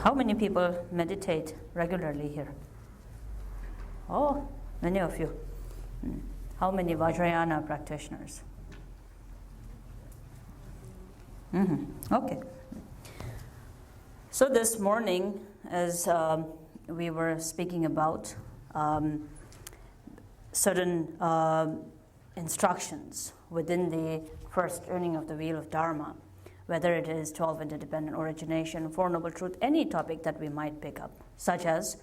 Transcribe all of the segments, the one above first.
How many people meditate regularly here? Oh, many of you. How many Vajrayana practitioners? Okay. So this morning, as we were speaking about certain instructions within the first earning of the Wheel of Dharma, whether it is 12 interdependent origination, Four Noble Truth, any topic that we might pick up, such as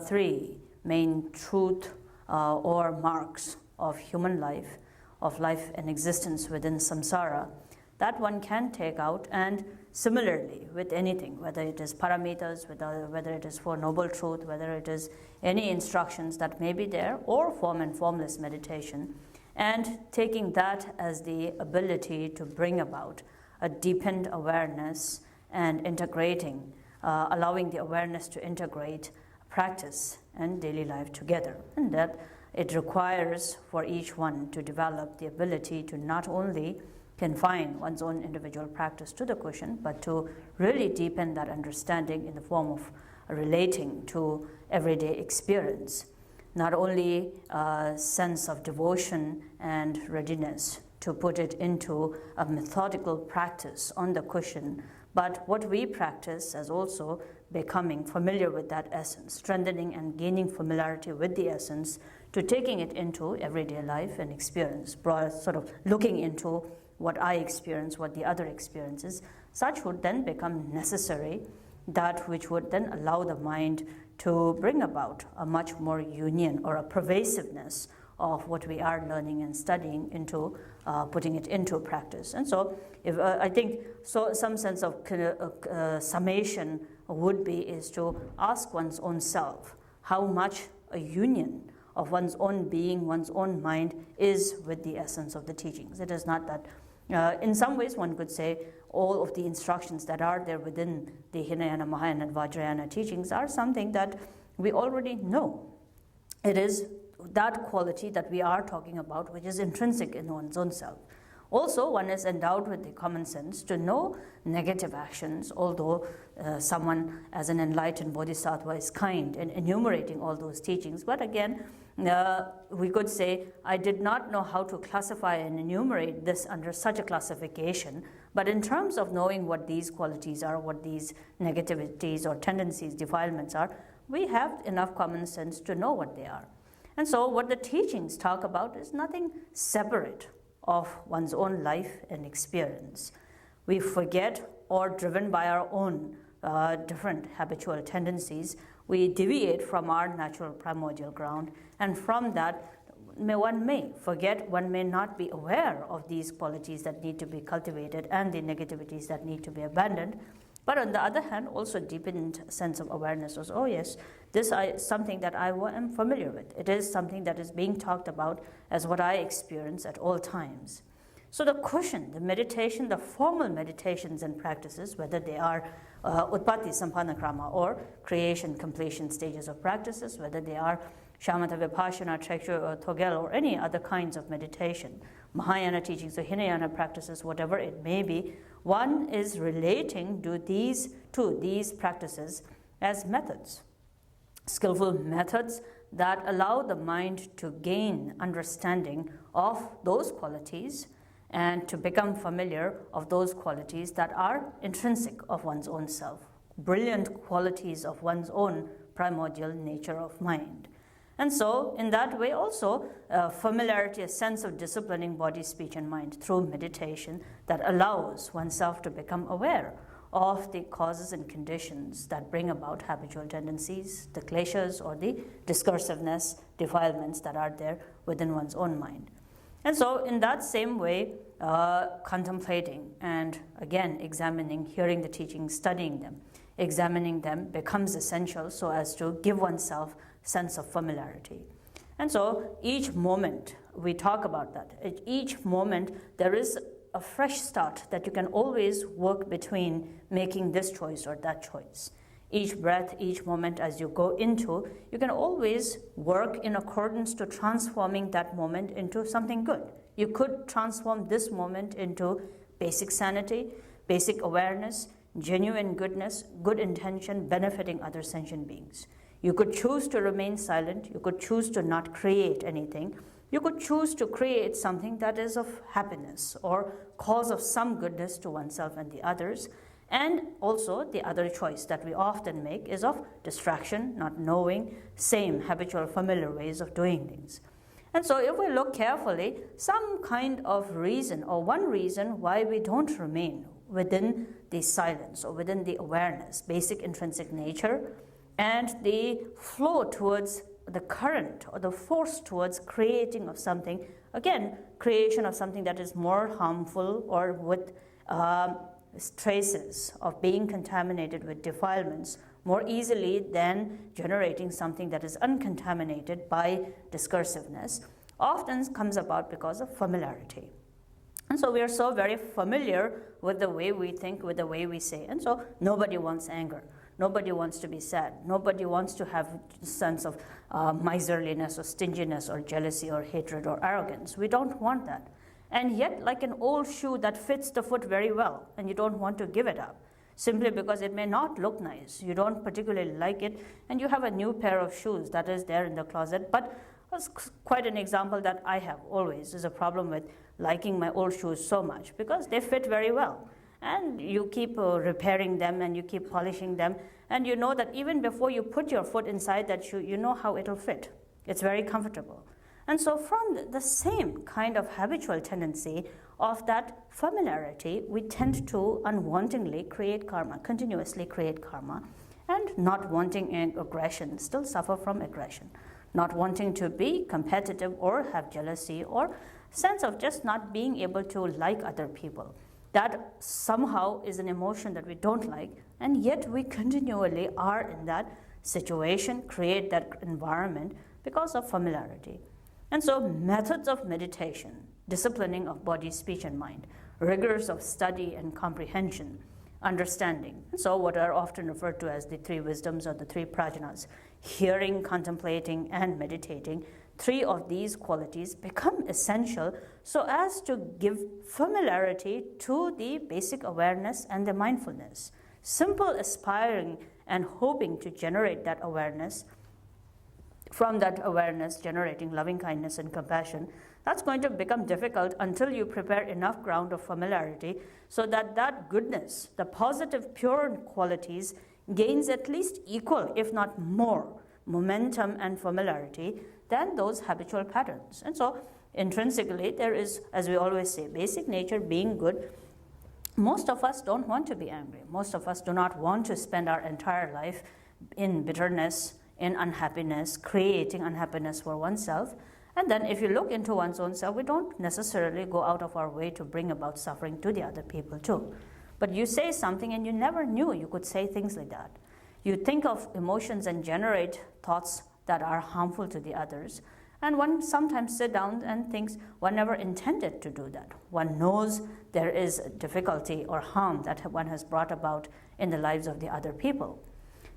3 main truth or marks of human life, of life and existence within samsara, that one can take out. And similarly with anything, whether it is paramitas, whether it is Four Noble Truth, whether it is any instructions that may be there, or form and formless meditation, and taking that as the ability to bring about a deepened awareness and integrating, allowing the awareness to integrate practice and daily life together. And that it requires for each one to develop the ability to not only confine one's own individual practice to the cushion, but to really deepen that understanding in the form of relating to everyday experience. Not only a sense of devotion and readiness to put it into a methodical practice on the cushion, but what we practice as also becoming familiar with that essence, strengthening and gaining familiarity with the essence, to taking it into everyday life and experience, sort of looking into what I experience, what the other experiences. Such would then become necessary, that which would then allow the mind to bring about a much more union or a pervasiveness of what we are learning and studying into putting it into practice. And so if I think so some sense of summation would be is to ask one's own self how much a union of one's own being, one's own mind is with the essence of the teachings. It is not that in some ways one could say all of the instructions that are there within the Hinayana, Mahayana, and Vajrayana teachings are something that we already know. It is that quality that we are talking about, which is intrinsic in one's own self. Also, one is endowed with the common sense to know negative actions, although someone as an enlightened bodhisattva is kind in enumerating all those teachings. But again, we could say, I did not know how to classify and enumerate this under such a classification, but in terms of knowing what these qualities are, what these negativities or tendencies, defilements are, we have enough common sense to know what they are. And so what the teachings talk about is nothing separate of one's own life and experience. We forget, or driven by our own different habitual tendencies, we deviate from our natural primordial ground, and from that one may forget, one may not be aware of these qualities that need to be cultivated and the negativities that need to be abandoned. But on the other hand, also deepened sense of awareness was, oh yes, this is something that I am familiar with. It is something that is being talked about as what I experience at all times. So the cushion, the meditation, the formal meditations and practices, whether they are Utpatti Sampanna Krama or creation, completion stages of practices, whether they are Shamatha Vipassana, Trekchö, or Togel, or any other kinds of meditation, Mahayana teachings or Hinayana practices, whatever it may be, one is relating to these practices as methods, skillful methods that allow the mind to gain understanding of those qualities and to become familiar of those qualities that are intrinsic of one's own self, brilliant qualities of one's own primordial nature of mind. And so in that way also, familiarity, a sense of disciplining body, speech, and mind through meditation that allows oneself to become aware of the causes and conditions that bring about habitual tendencies, the kleshas or the discursiveness, defilements that are there within one's own mind. And so in that same way, contemplating and again examining, hearing the teachings, studying them, examining them becomes essential so as to give oneself sense of familiarity. And so each moment we talk about that. At each moment there is a fresh start that you can always work between making this choice or that choice. Each breath, each moment as you go into, you can always work in accordance to transforming that moment into something good. You could transform this moment into basic sanity, basic awareness, genuine goodness, good intention, benefiting other sentient beings. You could choose to remain silent. You could choose to not create anything. You could choose to create something that is of happiness or cause of some goodness to oneself and the others. And also the other choice that we often make is of distraction, not knowing, same habitual familiar ways of doing things. And so if we look carefully, some kind of reason or one reason why we don't remain within the silence or within the awareness, basic intrinsic nature, and the flow towards the current or the force towards creating of something, again, creation of something that is more harmful or with traces of being contaminated with defilements more easily than generating something that is uncontaminated by discursiveness, often comes about because of familiarity. And so we are so very familiar with the way we think, with the way we say. And so nobody wants anger. Nobody wants to be sad. Nobody wants to have a sense of miserliness or stinginess or jealousy or hatred or arrogance. We don't want that. And yet, like an old shoe that fits the foot very well, and you don't want to give it up, simply because it may not look nice. You don't particularly like it, and you have a new pair of shoes that is there in the closet. But that's quite an example that I have always, is a problem with liking my old shoes so much, because they fit very well. And you keep repairing them, and you keep polishing them, and you know that even before you put your foot inside that shoe, you know how it'll fit. It's very comfortable. And so from the same kind of habitual tendency of that familiarity, we tend to unwantingly create karma, continuously create karma, and not wanting aggression, still suffer from aggression. Not wanting to be competitive or have jealousy or sense of just not being able to like other people. That somehow is an emotion that we don't like, and yet we continually are in that situation, create that environment because of familiarity. And so methods of meditation, disciplining of body, speech, and mind, rigors of study and comprehension, understanding. And so what are often referred to as the three wisdoms or the three prajnas, hearing, contemplating, and meditating, three of these qualities become essential so as to give familiarity to the basic awareness and the mindfulness. Simple aspiring and hoping to generate that awareness, from that awareness generating loving kindness and compassion, that's going to become difficult until you prepare enough ground of familiarity so that that goodness, the positive, pure qualities, gains at least equal, if not more, momentum and familiarity than those habitual patterns. And so intrinsically there is, as we always say, basic nature being good. Most of us don't want to be angry. Most of us do not want to spend our entire life in bitterness, in unhappiness, creating unhappiness for oneself. And then if you look into one's own self, we don't necessarily go out of our way to bring about suffering to the other people too. But you say something and you never knew you could say things like that. You think of emotions and generate thoughts that are harmful to the others. And one sometimes sits down and thinks one never intended to do that. One knows there is difficulty or harm that one has brought about in the lives of the other people.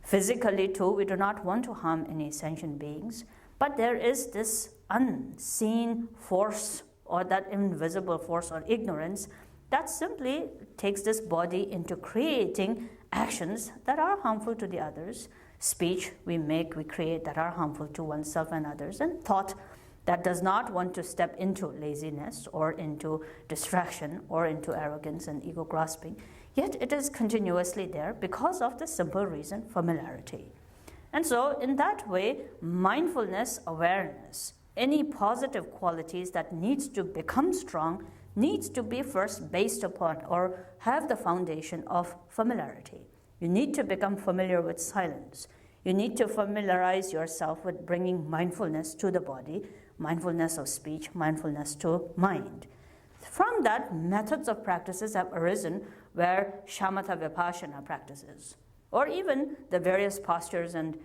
Physically too, we do not want to harm any sentient beings, but there is this unseen force or that invisible force or ignorance that simply takes this body into creating actions that are harmful to the others, speech we make, we create that are harmful to oneself and others, and thought that does not want to step into laziness or into distraction or into arrogance and ego grasping, yet it is continuously there because of the simple reason, familiarity. And so in that way, mindfulness, awareness, any positive qualities that needs to become strong needs to be first based upon or have the foundation of familiarity. You need to become familiar with silence. You need to familiarize yourself with bringing mindfulness to the body, mindfulness of speech, mindfulness to mind. From that, methods of practices have arisen where shamatha vipassana practices, or even the various postures and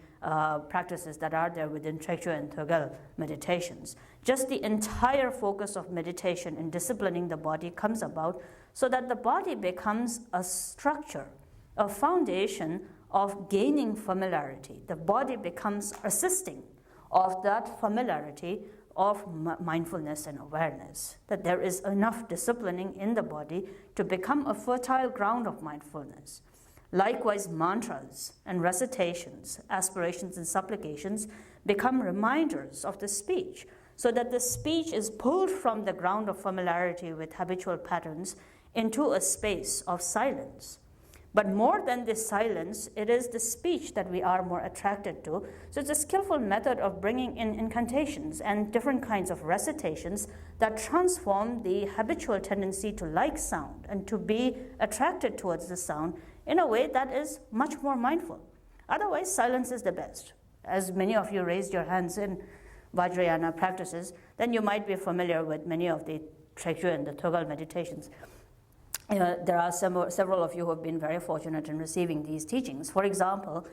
practices that are there within Trekchö and Tögal meditations. Just the entire focus of meditation in disciplining the body comes about so that the body becomes a structure, a foundation of gaining familiarity. The body becomes assisting of that familiarity of mindfulness and awareness, that there is enough disciplining in the body to become a fertile ground of mindfulness. Likewise, mantras and recitations, aspirations and supplications become reminders of the speech, so that the speech is pulled from the ground of familiarity with habitual patterns into a space of silence. But more than this silence, it is the speech that we are more attracted to. So it's a skillful method of bringing in incantations and different kinds of recitations that transform the habitual tendency to like sound and to be attracted towards the sound in a way that is much more mindful. Otherwise, silence is the best. As many of you raised your hands in Vajrayana practices, then you might be familiar with many of the Trekchö and the Tögal meditations. There are several of you who have been very fortunate in receiving these teachings. For example,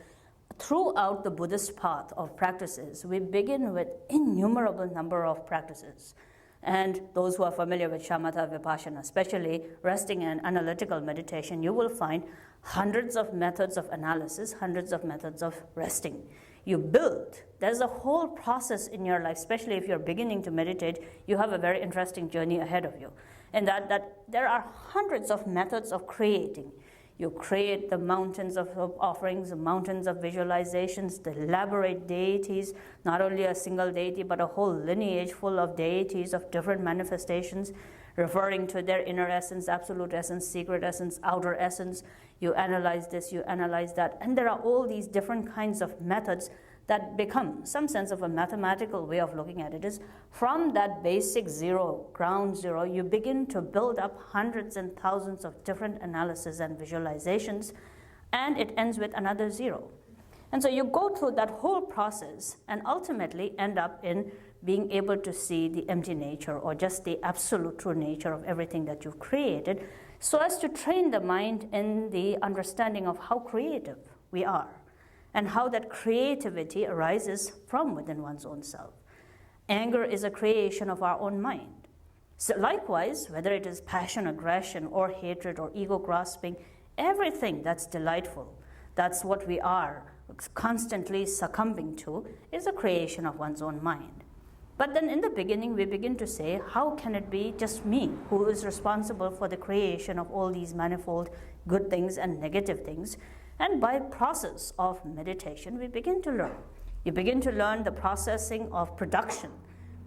throughout the Buddhist path of practices, we begin with innumerable number of practices. And those who are familiar with shamatha vipassana, especially resting and analytical meditation, you will find hundreds of methods of analysis, hundreds of methods of resting. You build. There's a whole process in your life, especially if you're beginning to meditate. You have a very interesting journey ahead of you. And that there are hundreds of methods of creating. You create the mountains of offerings, the mountains of visualizations, the elaborate deities, not only a single deity, but a whole lineage full of deities of different manifestations, referring to their inner essence, absolute essence, secret essence, outer essence. You analyze this, you analyze that. And there are all these different kinds of methods that become some sense of a mathematical way of looking at it. Is from that basic zero, ground zero, you begin to build up hundreds and thousands of different analyses and visualizations, and it ends with another zero. And so you go through that whole process and ultimately end up in being able to see the empty nature or just the absolute true nature of everything that you've created, so as to train the mind in the understanding of how creative we are, and how that creativity arises from within one's own self. Anger is a creation of our own mind. So likewise, whether it is passion, aggression, or hatred, or ego grasping, everything that's delightful, that's what we are constantly succumbing to, is a creation of one's own mind. But then in the beginning, we begin to say, how can it be just me who is responsible for the creation of all these manifold good things and negative things? And by process of meditation, we begin to learn. You begin to learn the processing of production,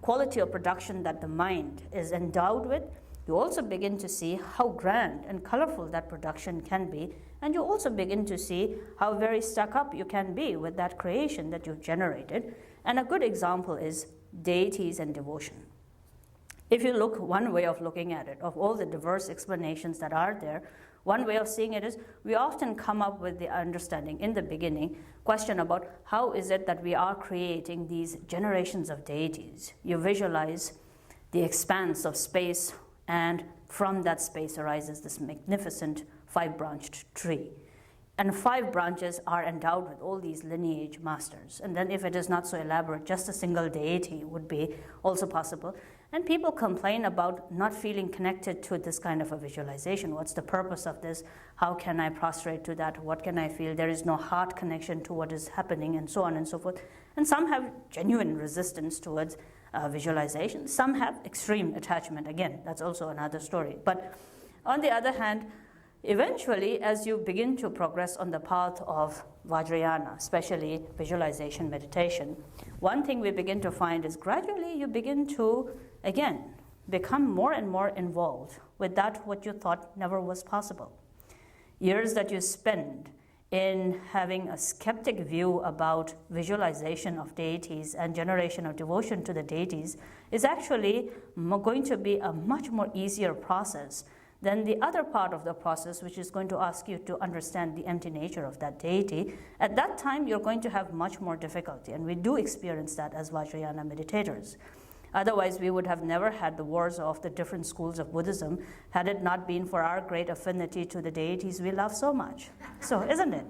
quality of production that the mind is endowed with. You also begin to see how grand and colorful that production can be. And you also begin to see how very stuck up you can be with that creation that you've generated. And a good example is deities and devotion. If you look, one way of looking at it, of all the diverse explanations that are there, one way of seeing it is we often come up with the understanding in the beginning, question about how is it that we are creating these generations of deities. You visualize the expanse of space, and from that space arises this magnificent 5-branched tree. And 5 branches are endowed with all these lineage masters. And then if it is not so elaborate, just a single deity would be also possible. And people complain about not feeling connected to this kind of a visualization. What's the purpose of this? How can I prostrate to that? What can I feel? There is no heart connection to what is happening, and so on and so forth. And some have genuine resistance towards visualization. Some have extreme attachment. Again, that's also another story. But on the other hand, eventually, as you begin to progress on the path of Vajrayana, especially visualization meditation, one thing we begin to find is gradually you begin to, again, become more and more involved with that what you thought never was possible. Years that you spend in having a skeptic view about visualization of deities and generation of devotion to the deities is actually going to be a much more easier process than the other part of the process, which is going to ask you to understand the empty nature of that deity. At that time, you're going to have much more difficulty, and we do experience that as Vajrayana meditators. Otherwise, we would have never had the wars of the different schools of Buddhism had it not been for our great affinity to the deities we love so much. So, isn't it?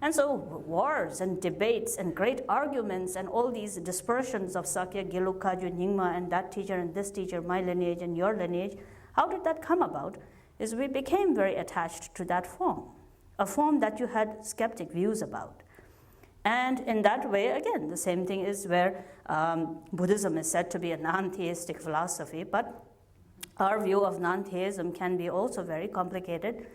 And so wars and debates and great arguments and all these dispersions of Sakya, Gelug, Kagyu, Nyingma, and that teacher and this teacher, my lineage and your lineage, how did that come about? Is we became very attached to that form, a form that you had skeptic views about. And in that way, again, the same thing is where Buddhism is said to be a non-theistic philosophy, but our view of non-theism can be also very complicated.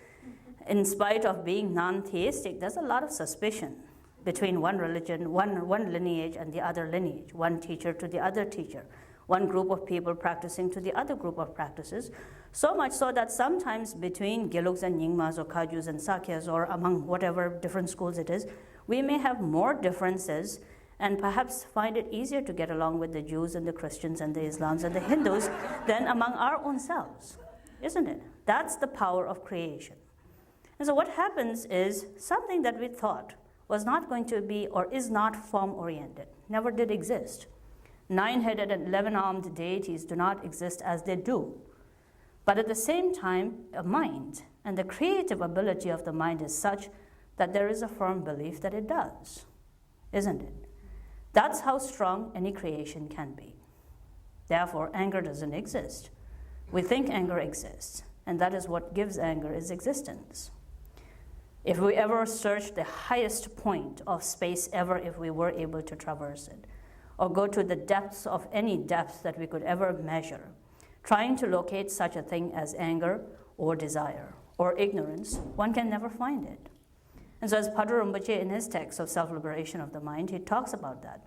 in spite of being non-theistic, there's a lot of suspicion between one religion, one lineage and the other lineage, one teacher to the other teacher, one group of people practicing to the other group of practices, so much so that sometimes between Geluks and Nyingmas or Kajus and Sakyas or among whatever different schools it is, we may have more differences and perhaps find it easier to get along with the Jews and the Christians and the Islams and the Hindus than among our own selves, isn't it? That's the power of creation. And so what happens is something that we thought was not going to be or is not form-oriented, never did exist. 9-headed and 11-armed deities do not exist as they do. But at the same time, a mind and the creative ability of the mind is such that there is a firm belief that it does, isn't it? That's how strong any creation can be. Therefore, anger doesn't exist. We think anger exists, and that is what gives anger its existence. If we ever search the highest point of space ever, if we were able to traverse it, or go to the depths of any depth that we could ever measure, trying to locate such a thing as anger or desire or ignorance, one can never find it. And so as Khandro Rinpoche in his text of Self-Liberation of the Mind, he talks about that,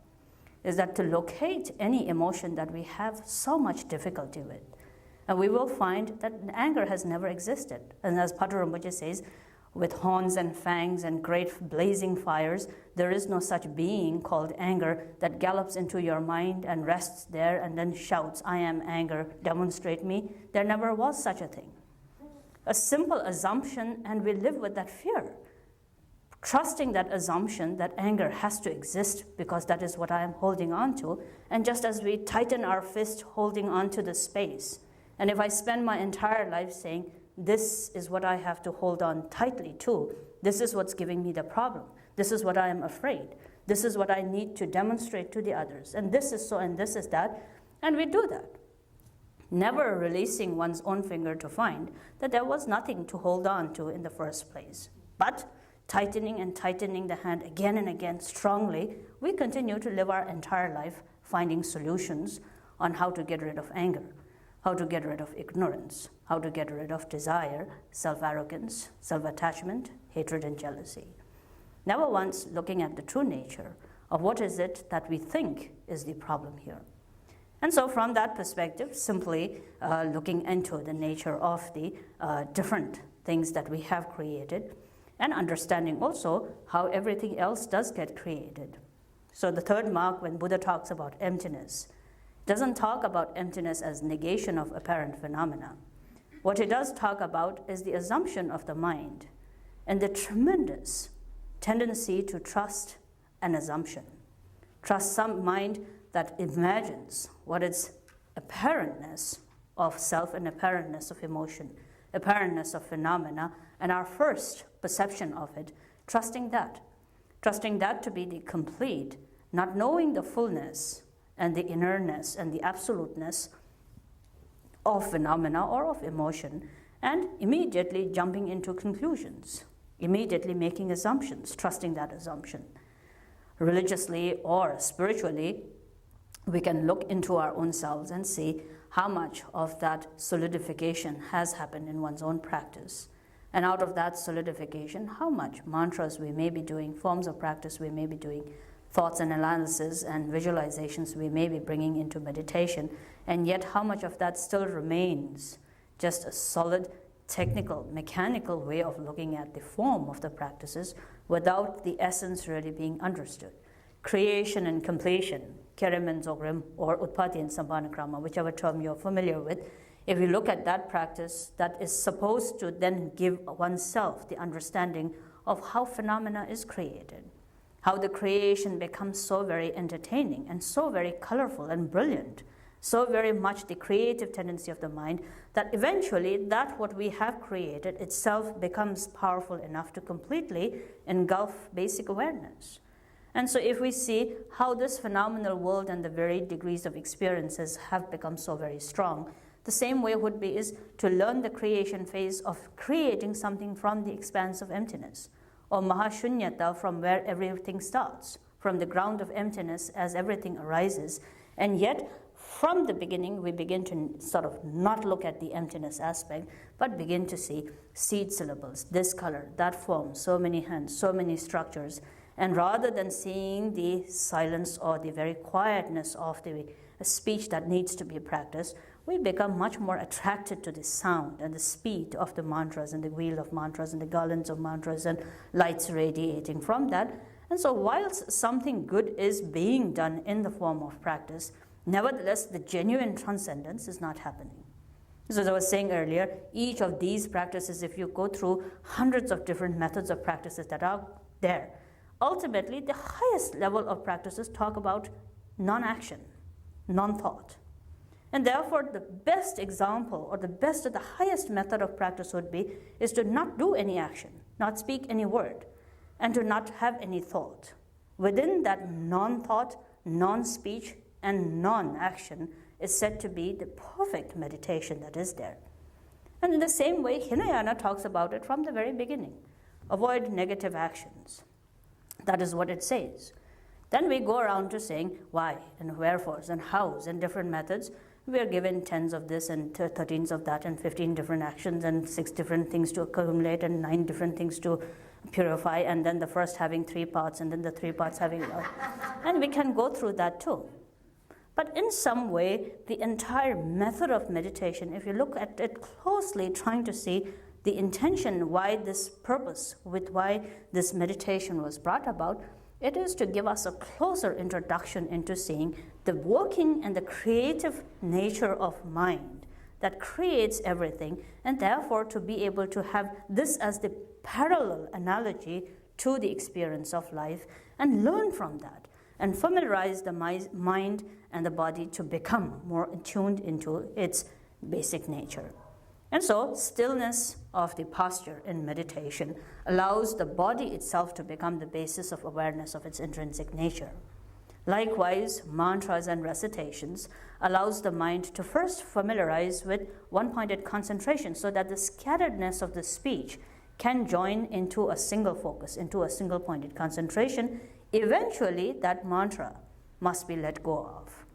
is that to locate any emotion that we have so much difficulty with, and we will find that anger has never existed. And as Khandro Rinpoche says, with horns and fangs and great blazing fires, there is no such being called anger that gallops into your mind and rests there and then shouts, "I am anger, demonstrate me." There never was such a thing. A simple assumption, and we live with that fear, trusting that assumption that anger has to exist because that is what I am holding on to. And just as we tighten our fist holding on to the space, and if I spend my entire life saying, this is what I have to hold on tightly to, this is what's giving me the problem, this is what I am afraid, this is what I need to demonstrate to the others, and this is so and this is that, and we do that, never releasing one's own finger to find that there was nothing to hold on to in the first place. But tightening and tightening the hand again and again strongly, we continue to live our entire life finding solutions on how to get rid of anger, how to get rid of ignorance, how to get rid of desire, self-arrogance, self-attachment, hatred, and jealousy. Never once looking at the true nature of what is it that we think is the problem here. And so from that perspective, simply looking into the nature of the different things that we have created, and understanding also how everything else does get created. So the third mark, when Buddha talks about emptiness, doesn't talk about emptiness as negation of apparent phenomena. What he does talk about is the assumption of the mind and the tremendous tendency to trust an assumption. Trust some mind that imagines what is apparentness of self and apparentness of emotion, apparentness of phenomena, and our first perception of it, trusting that to be the complete, not knowing the fullness and the innerness and the absoluteness of phenomena or of emotion, and immediately jumping into conclusions, immediately making assumptions, trusting that assumption. Religiously or spiritually, we can look into our own selves and see how much of that solidification has happened in one's own practice. And out of that solidification, how much mantras we may be doing, forms of practice we may be doing, thoughts and analysis and visualizations we may be bringing into meditation, and yet how much of that still remains just a solid, technical, mechanical way of looking at the form of the practices without the essence really being understood. Creation and completion, Kerem and Dzogrim, or Utpatti and Sambhanakrama, whichever term you're familiar with, if you look at that practice, that is supposed to then give oneself the understanding of how phenomena is created, how the creation becomes so very entertaining and so very colorful and brilliant, so very much the creative tendency of the mind, that eventually that what we have created itself becomes powerful enough to completely engulf basic awareness. And so if we see how this phenomenal world and the varied degrees of experiences have become so very strong, the same way would be is to learn the creation phase of creating something from the expanse of emptiness, or Mahashunyata, from where everything starts, from the ground of emptiness as everything arises, and yet from the beginning, we begin to sort of not look at the emptiness aspect, but begin to see seed syllables, this color, that form, so many hands, so many structures. And rather than seeing the silence or the very quietness of the speech that needs to be practiced, we become much more attracted to the sound and the speed of the mantras and the wheel of mantras and the garlands of mantras and lights radiating from that. And so whilst something good is being done in the form of practice, nevertheless, the genuine transcendence is not happening. So as I was saying earlier, each of these practices, if you go through hundreds of different methods of practices that are there, ultimately the highest level of practices talk about non-action, non-thought. And therefore, the best example or the highest method of practice would be is to not do any action, not speak any word, and to not have any thought. Within that non-thought, non-speech, and non-action is said to be the perfect meditation that is there. And in the same way, Hinayana talks about it from the very beginning. Avoid negative actions. That is what it says. Then we go around to saying why and wherefores and hows and different methods. We are given 10s of this and 13s of that and 15 different actions and 6 different things to accumulate and 9 different things to purify, and then the first having 3 parts and then the 3 parts having and we can go through that too. But in some way, the entire method of meditation, if you look at it closely, trying to see the intention, why this purpose, with why this meditation was brought about, it is to give us a closer introduction into seeing the working and the creative nature of mind that creates everything, and therefore to be able to have this as the parallel analogy to the experience of life and learn from that and familiarize the mind and the body to become more attuned into its basic nature. And so stillness of the posture in meditation allows the body itself to become the basis of awareness of its intrinsic nature. Likewise, mantras and recitations allows the mind to first familiarize with one-pointed concentration so that the scatteredness of the speech can join into a single focus, into a single pointed concentration. Eventually, that mantra must be let go of.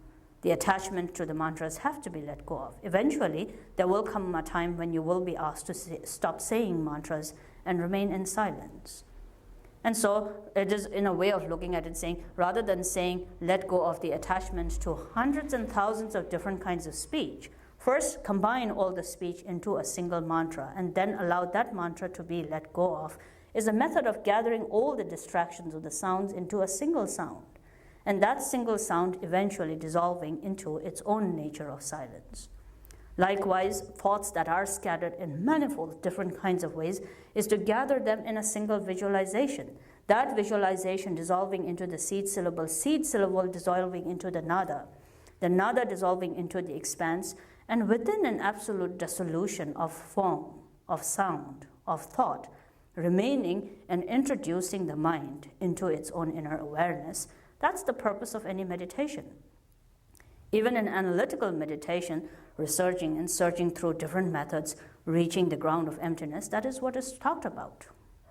The attachment to the mantras have to be let go of. Eventually, there will come a time when you will be asked to stop saying mantras and remain in silence. And so it is in a way of looking at it saying, rather than saying, let go of the attachment to hundreds and thousands of different kinds of speech, first combine all the speech into a single mantra and then allow that mantra to be let go of, is a method of gathering all the distractions of the sounds into a single sound. And that single sound eventually dissolving into its own nature of silence. Likewise, thoughts that are scattered in manifold different kinds of ways is to gather them in a single visualization. That visualization dissolving into the seed syllable dissolving into the nada dissolving into the expanse, and within an absolute dissolution of form, of sound, of thought, remaining and introducing the mind into its own inner awareness. That's the purpose of any meditation. Even in analytical meditation, researching and searching through different methods, reaching the ground of emptiness, that is what is talked about,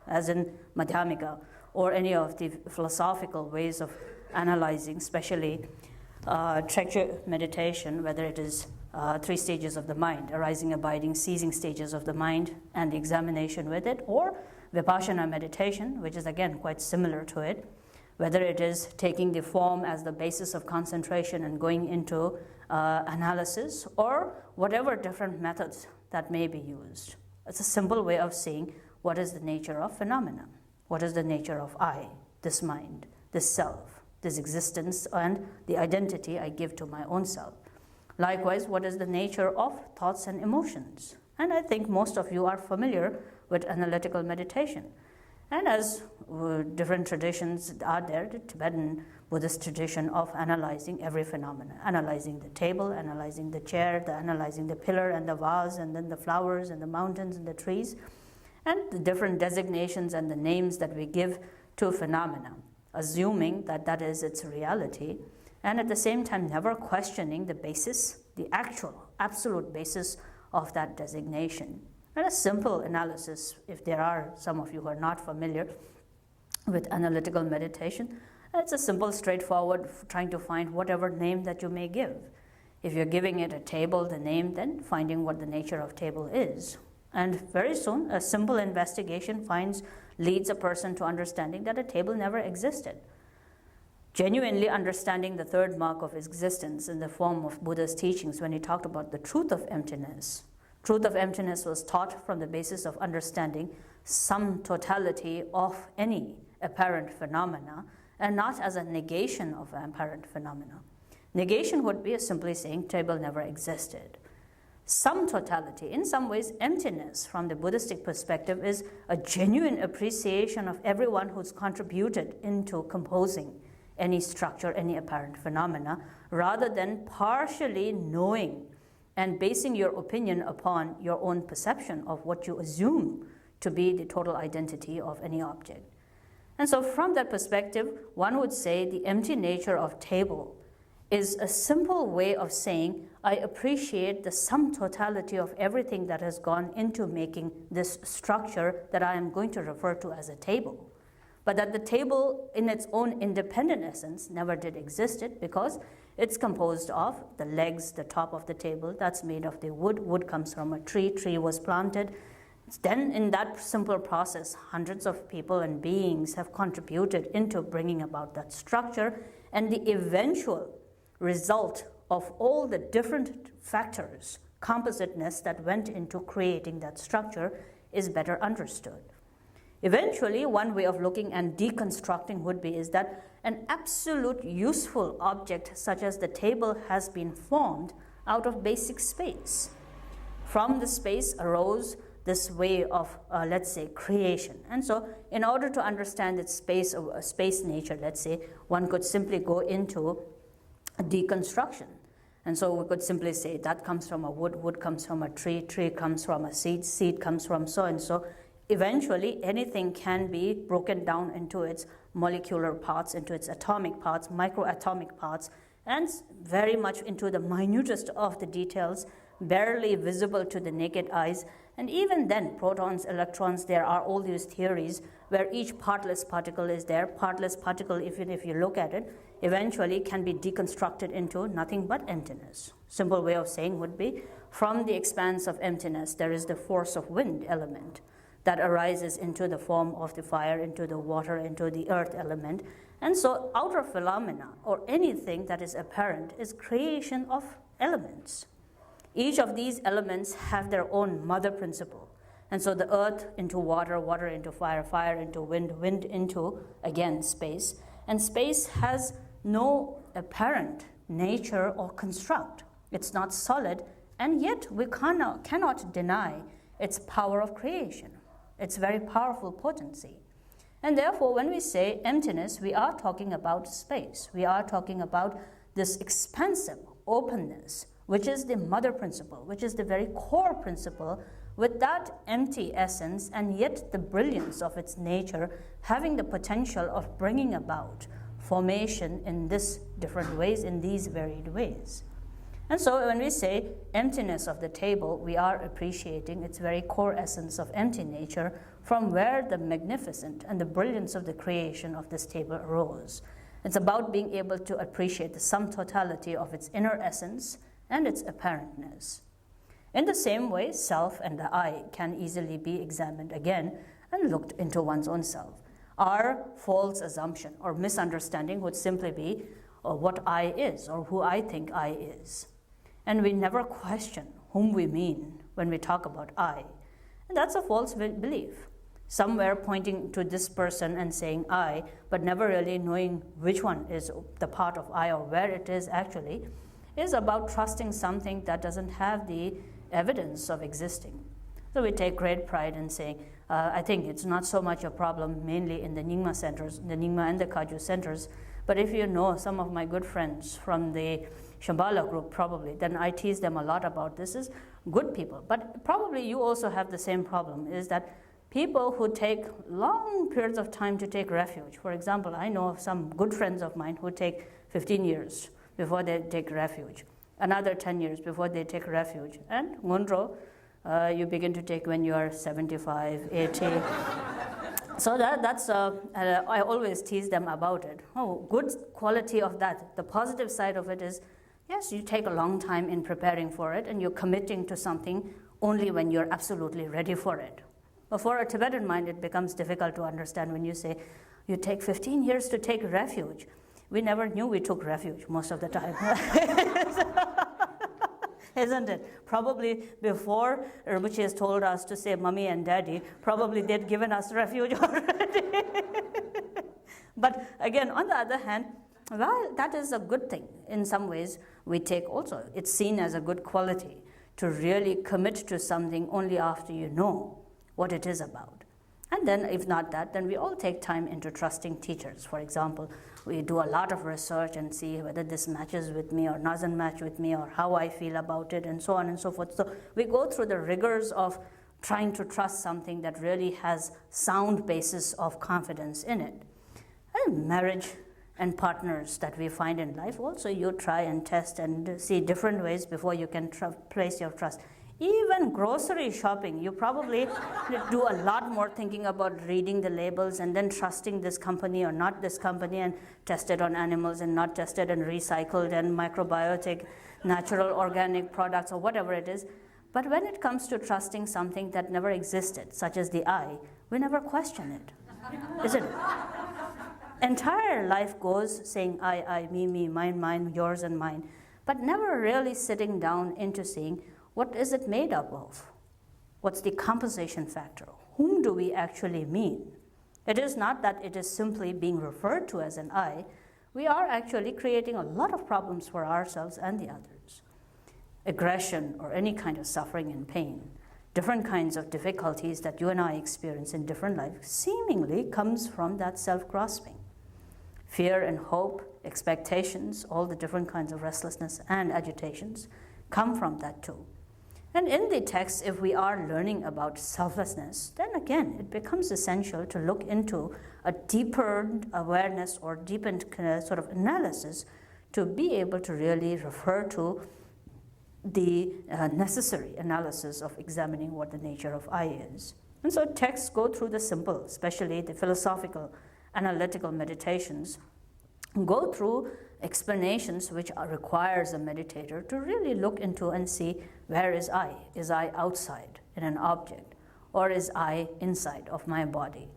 as in Madhyamika, or any of the philosophical ways of analyzing, especially Trekchö meditation, whether it is 3 stages of the mind, arising, abiding, ceasing stages of the mind, and the examination with it, or Vipassana meditation, which is again quite similar to it, whether it is taking the form as the basis of concentration and going into analysis, or whatever different methods that may be used. It's a simple way of seeing what is the nature of phenomena, what is the nature of I, this mind, this self, this existence, and the identity I give to my own self. Likewise, what is the nature of thoughts and emotions? And I think most of you are familiar with analytical meditation. And as different traditions are there, the Tibetan Buddhist tradition of analyzing every phenomenon, analyzing the table, analyzing the chair, analyzing the pillar and the vase, and then the flowers and the mountains and the trees, and the different designations and the names that we give to phenomena, assuming that that is its reality, and at the same time never questioning the basis, the actual, absolute basis of that designation. And a simple analysis, if there are some of you who are not familiar with analytical meditation, it's a simple, straightforward trying to find whatever name that you may give. If you're giving it a table, the name, then finding what the nature of table is. And very soon, a simple investigation leads a person to understanding that a table never existed. Genuinely understanding the third mark of existence in the form of Buddha's teachings when he talked about the truth of emptiness. Truth of emptiness was taught from the basis of understanding some totality of any apparent phenomena and not as a negation of apparent phenomena. Negation would be simply saying table never existed. Some totality, in some ways emptiness from the Buddhistic perspective, is a genuine appreciation of everyone who's contributed into composing any structure, any apparent phenomena, rather than partially knowing and basing your opinion upon your own perception of what you assume to be the total identity of any object. And so from that perspective, one would say the empty nature of table is a simple way of saying, I appreciate the sum totality of everything that has gone into making this structure that I am going to refer to as a table. But that the table in its own independent essence never did existed because it's composed of the legs, the top of the table, that's made of the wood. Wood comes from a tree. Tree was planted. Then in that simple process, hundreds of people and beings have contributed into bringing about that structure, and the eventual result of all the different factors, compositeness that went into creating that structure is better understood. Eventually, one way of looking and deconstructing would be is that an absolute useful object such as the table has been formed out of basic space. From the space arose this way of, let's say, creation. And so in order to understand its space nature, let's say, one could simply go into a deconstruction. And so we could simply say that comes from a wood, wood comes from a tree, tree comes from a seed, seed comes from so and so. Eventually, anything can be broken down into its molecular parts, into its atomic parts, microatomic parts, and very much into the minutest of the details, barely visible to the naked eyes. And even then, protons, electrons, there are all these theories where each partless particle is there. Partless particle, even if you look at it, eventually can be deconstructed into nothing but emptiness. Simple way of saying would be, from the expanse of emptiness, there is the force of wind element that arises into the form of the fire, into the water, into the earth element. And so outer phenomena, or anything that is apparent, is creation of elements. Each of these elements have their own mother principle. And so the earth into water, water into fire, fire into wind, wind into, again, space. And space has no apparent nature or construct. It's not solid, and yet we cannot deny its power of creation. Its very powerful potency. And therefore, when we say emptiness, we are talking about space. We are talking about this expansive openness, which is the mother principle, which is the very core principle, with that empty essence and yet the brilliance of its nature having the potential of bringing about formation in these different ways, in these varied ways. And so when we say emptiness of the table, we are appreciating its very core essence of empty nature, from where the magnificent and the brilliance of the creation of this table arose. It's about being able to appreciate the sum totality of its inner essence and its apparentness. In the same way, self and the I can easily be examined again and looked into one's own self. Our false assumption or misunderstanding would simply be what I is, or who I think I is. And we never question whom we mean when we talk about I. And that's a false belief. Somewhere pointing to this person and saying I, but never really knowing which one is the part of I or where it is actually, is about trusting something that doesn't have the evidence of existing. So we take great pride in saying, I think it's not so much a problem mainly in the Nyingma centers, the Nyingma and the Kagyu centers, but if you know some of my good friends from the Shambhala group probably, then I tease them a lot about this is good people. But probably you also have the same problem, is that people who take long periods of time to take refuge. For example, I know of some good friends of mine who take 15 years before they take refuge, another 10 years before they take refuge. And Khandro, you begin to take when you are 75, 80. So that's I always tease them about it. Oh, good quality of that. The positive side of it is, Yes, you take a long time in preparing for it, and you're committing to something only when you're absolutely ready for it. But for a Tibetan mind, it becomes difficult to understand when you say, you take 15 years to take refuge. We never knew we took refuge most of the time. Isn't it? Probably before Rinpoche has told us to say mommy and daddy, probably they'd given us refuge already. But again, on the other hand, well, that is a good thing. In some ways, we take also, it's seen as a good quality to really commit to something only after you know what it is about. And then if not that, then we all take time into trusting teachers. For example, we do a lot of research and see whether this matches with me or doesn't match with me, or how I feel about it, and so on and so forth. So we go through the rigors of trying to trust something that really has sound basis of confidence in it. And marriage and partners that we find in life, also you try and test and see different ways before you can place your trust. Even grocery shopping, you probably do a lot more thinking about reading the labels and then trusting this company or not this company, and tested on animals and not tested and recycled and microbiotic, natural organic products or whatever it is. But when it comes to trusting something that never existed, such as the I, we never question it, isn't it? Entire life goes saying I, me, mine, yours and mine, but never really sitting down into seeing what is it made up of? What's the composition factor? Whom do we actually mean? It is not that it is simply being referred to as an I. We are actually creating a lot of problems for ourselves and the others. Aggression or any kind of suffering and pain, different kinds of difficulties that you and I experience in different lives seemingly comes from that self-grasping. Fear and hope, expectations, all the different kinds of restlessness and agitations come from that too. And in the text, if we are learning about selflessness, then again, it becomes essential to look into a deeper awareness or deepened sort of analysis to be able to really refer to the necessary analysis of examining what the nature of I is. And so texts go through the simple, especially the philosophical, analytical meditations, go through explanations which requires a meditator to really look into and see, where is I? Is I outside in an object, or is I inside of my body?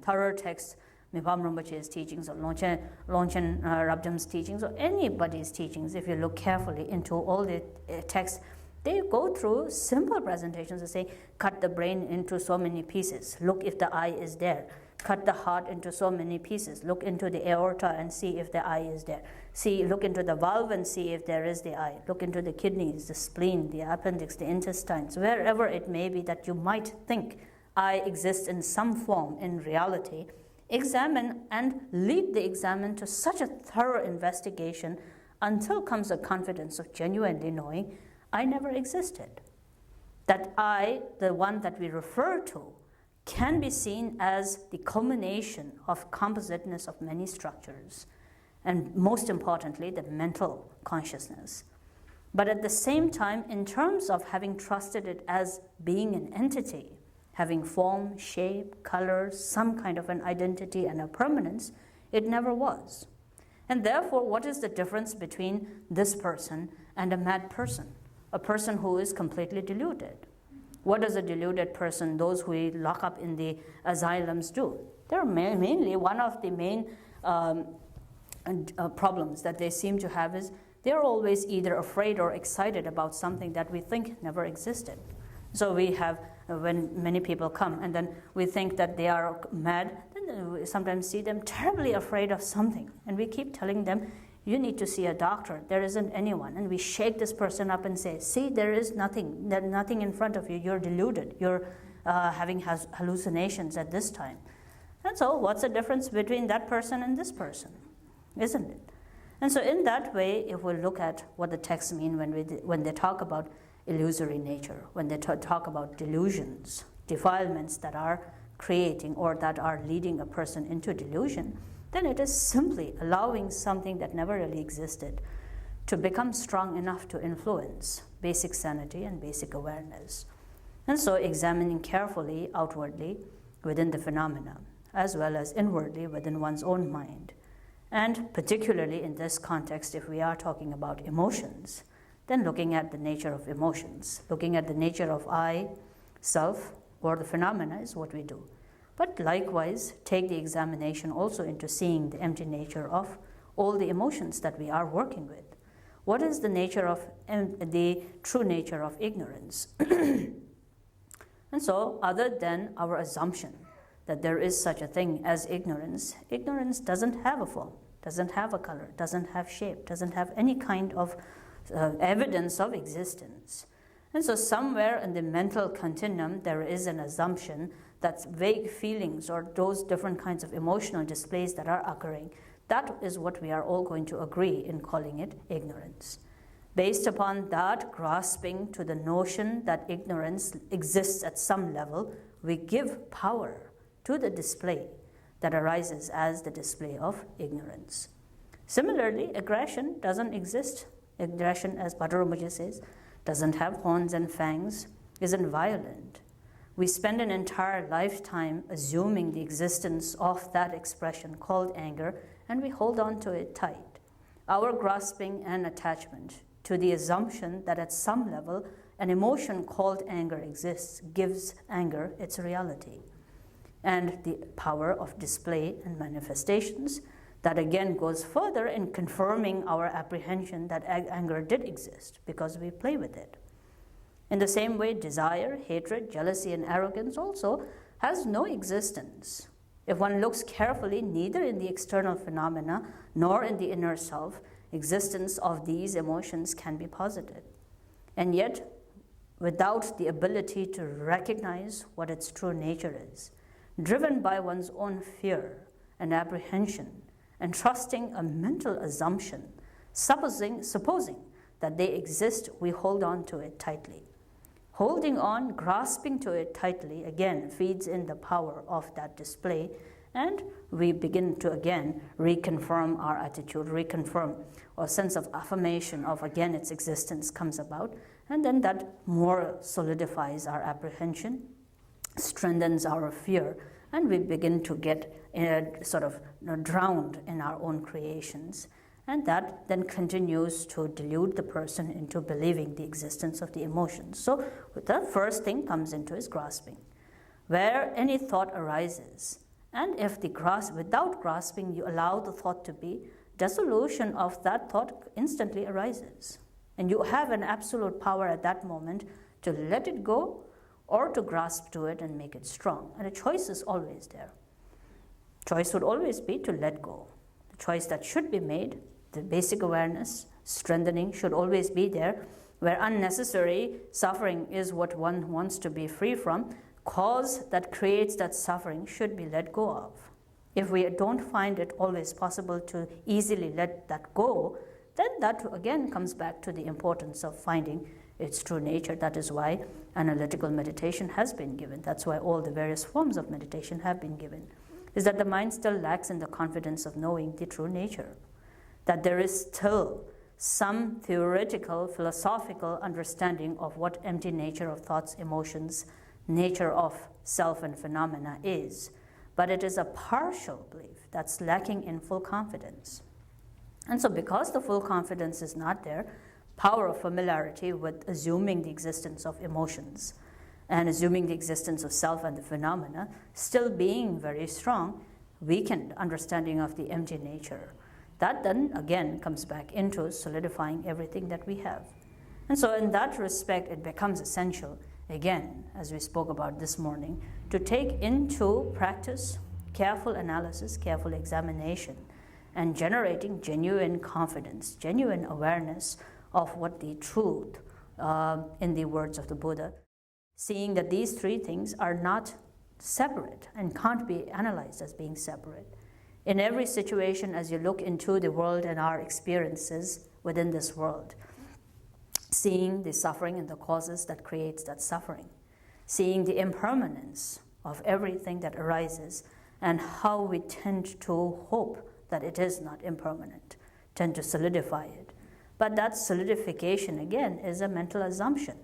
Thorough texts, Mipam Rinpoche's teachings, or Longchen Rabjam's teachings, or anybody's teachings, if you look carefully into all the texts, they go through simple presentations and say, cut the brain into so many pieces, look if the I is there. Cut the heart into so many pieces. Look into the aorta and see if the eye is there. Look into the valve and see if there is the eye. Look into the kidneys, the spleen, the appendix, the intestines, wherever it may be that you might think I exist in some form in reality. Examine and lead the examined to such a thorough investigation until comes a confidence of genuinely knowing I never existed. That I, the one that we refer to, can be seen as the culmination of compositeness of many structures, and most importantly, the mental consciousness. But at the same time, in terms of having trusted it as being an entity, having form, shape, color, some kind of an identity and a permanence, it never was. And therefore, what is the difference between this person and a mad person? A person who is completely deluded. What does a deluded person, those who we lock up in the asylums, do? They're mainly, one of the main problems that they seem to have is they're always either afraid or excited about something that we think never existed. So we have, when many people come and then we think that they are mad, then we sometimes see them terribly afraid of something. And we keep telling them, you need to see a doctor. There isn't anyone. And we shake this person up and say, see, there is nothing. There's nothing in front of you. You're deluded. You're having hallucinations at this time. And so what's the difference between that person and this person? Isn't it? And so in that way, if we look at what the texts mean when they talk about illusory nature, when they talk about delusions, defilements that are creating or that are leading a person into delusion, then it is simply allowing something that never really existed to become strong enough to influence basic sanity and basic awareness. And so examining carefully outwardly within the phenomena, as well as inwardly within one's own mind, And particularly in this context, if we are talking about emotions, then looking at the nature of emotions, looking at the nature of I, self, or the phenomena is what we do. But likewise, take the examination also into seeing the empty nature of all the emotions that we are working with. What is the nature of the true nature of ignorance? And so, other than our assumption that there is such a thing as ignorance, ignorance doesn't have a form, doesn't have a color, doesn't have shape, doesn't have any kind of evidence of existence. And so somewhere in the mental continuum, there is an assumption that vague feelings or those different kinds of emotional displays that are occurring, that is what we are all going to agree in calling it ignorance. Based upon that grasping to the notion that ignorance exists at some level, we give power to the display that arises as the display of ignorance. Similarly, aggression doesn't exist. Aggression, as Bhattara Rinpoche says, doesn't have horns and fangs, isn't violent. We spend an entire lifetime assuming the existence of that expression called anger, and we hold on to it tight. Our grasping and attachment to the assumption that at some level an emotion called anger exists gives anger its reality. And the power of display and manifestations that again goes further in confirming our apprehension that anger did exist because we play with it. In the same way, desire, hatred, jealousy, and arrogance also has no existence. If one looks carefully, neither in the external phenomena nor in the inner self, existence of these emotions can be posited. And yet, without the ability to recognize what its true nature is, driven by one's own fear and apprehension, and trusting a mental assumption, supposing that they exist, we hold on to it tightly. Holding on, grasping to it tightly, again, feeds in the power of that display, and we begin to again reconfirm our attitude, reconfirm a sense of affirmation of again its existence comes about, and then that more solidifies our apprehension, strengthens our fear, and we begin to get drowned in our own creations. And that then continues to delude the person into believing the existence of the emotions. So the first thing comes into is grasping. Where any thought arises, and if without grasping you allow the thought to be, dissolution of that thought instantly arises. And you have an absolute power at that moment to let it go or to grasp to it and make it strong. And a choice is always there. Choice would always be to let go. The choice that should be made, the basic awareness, strengthening should always be there, where unnecessary suffering is what one wants to be free from. Cause that creates that suffering should be let go of. If we don't find it always possible to easily let that go, then that again comes back to the importance of finding its true nature. That is why analytical meditation has been given. That's why all the various forms of meditation have been given, is that the mind still lacks in the confidence of knowing the true nature, that there is still some theoretical, philosophical understanding of what empty nature of thoughts, emotions, nature of self and phenomena is, but it is a partial belief that's lacking in full confidence. And so because the full confidence is not there, power of familiarity with assuming the existence of emotions and assuming the existence of self and the phenomena still being very strong, weakened understanding of the empty nature. That then again comes back into solidifying everything that we have. And so in that respect, it becomes essential, again, as we spoke about this morning, to take into practice careful analysis, careful examination, and generating genuine confidence, genuine awareness of what the truth, in the words of the Buddha, seeing that these three things are not separate and can't be analyzed as being separate. In every situation, as you look into the world and our experiences within this world, seeing the suffering and the causes that creates that suffering, seeing the impermanence of everything that arises, and how we tend to hope that it is not impermanent, tend to solidify it. But that solidification, again, is a mental assumption.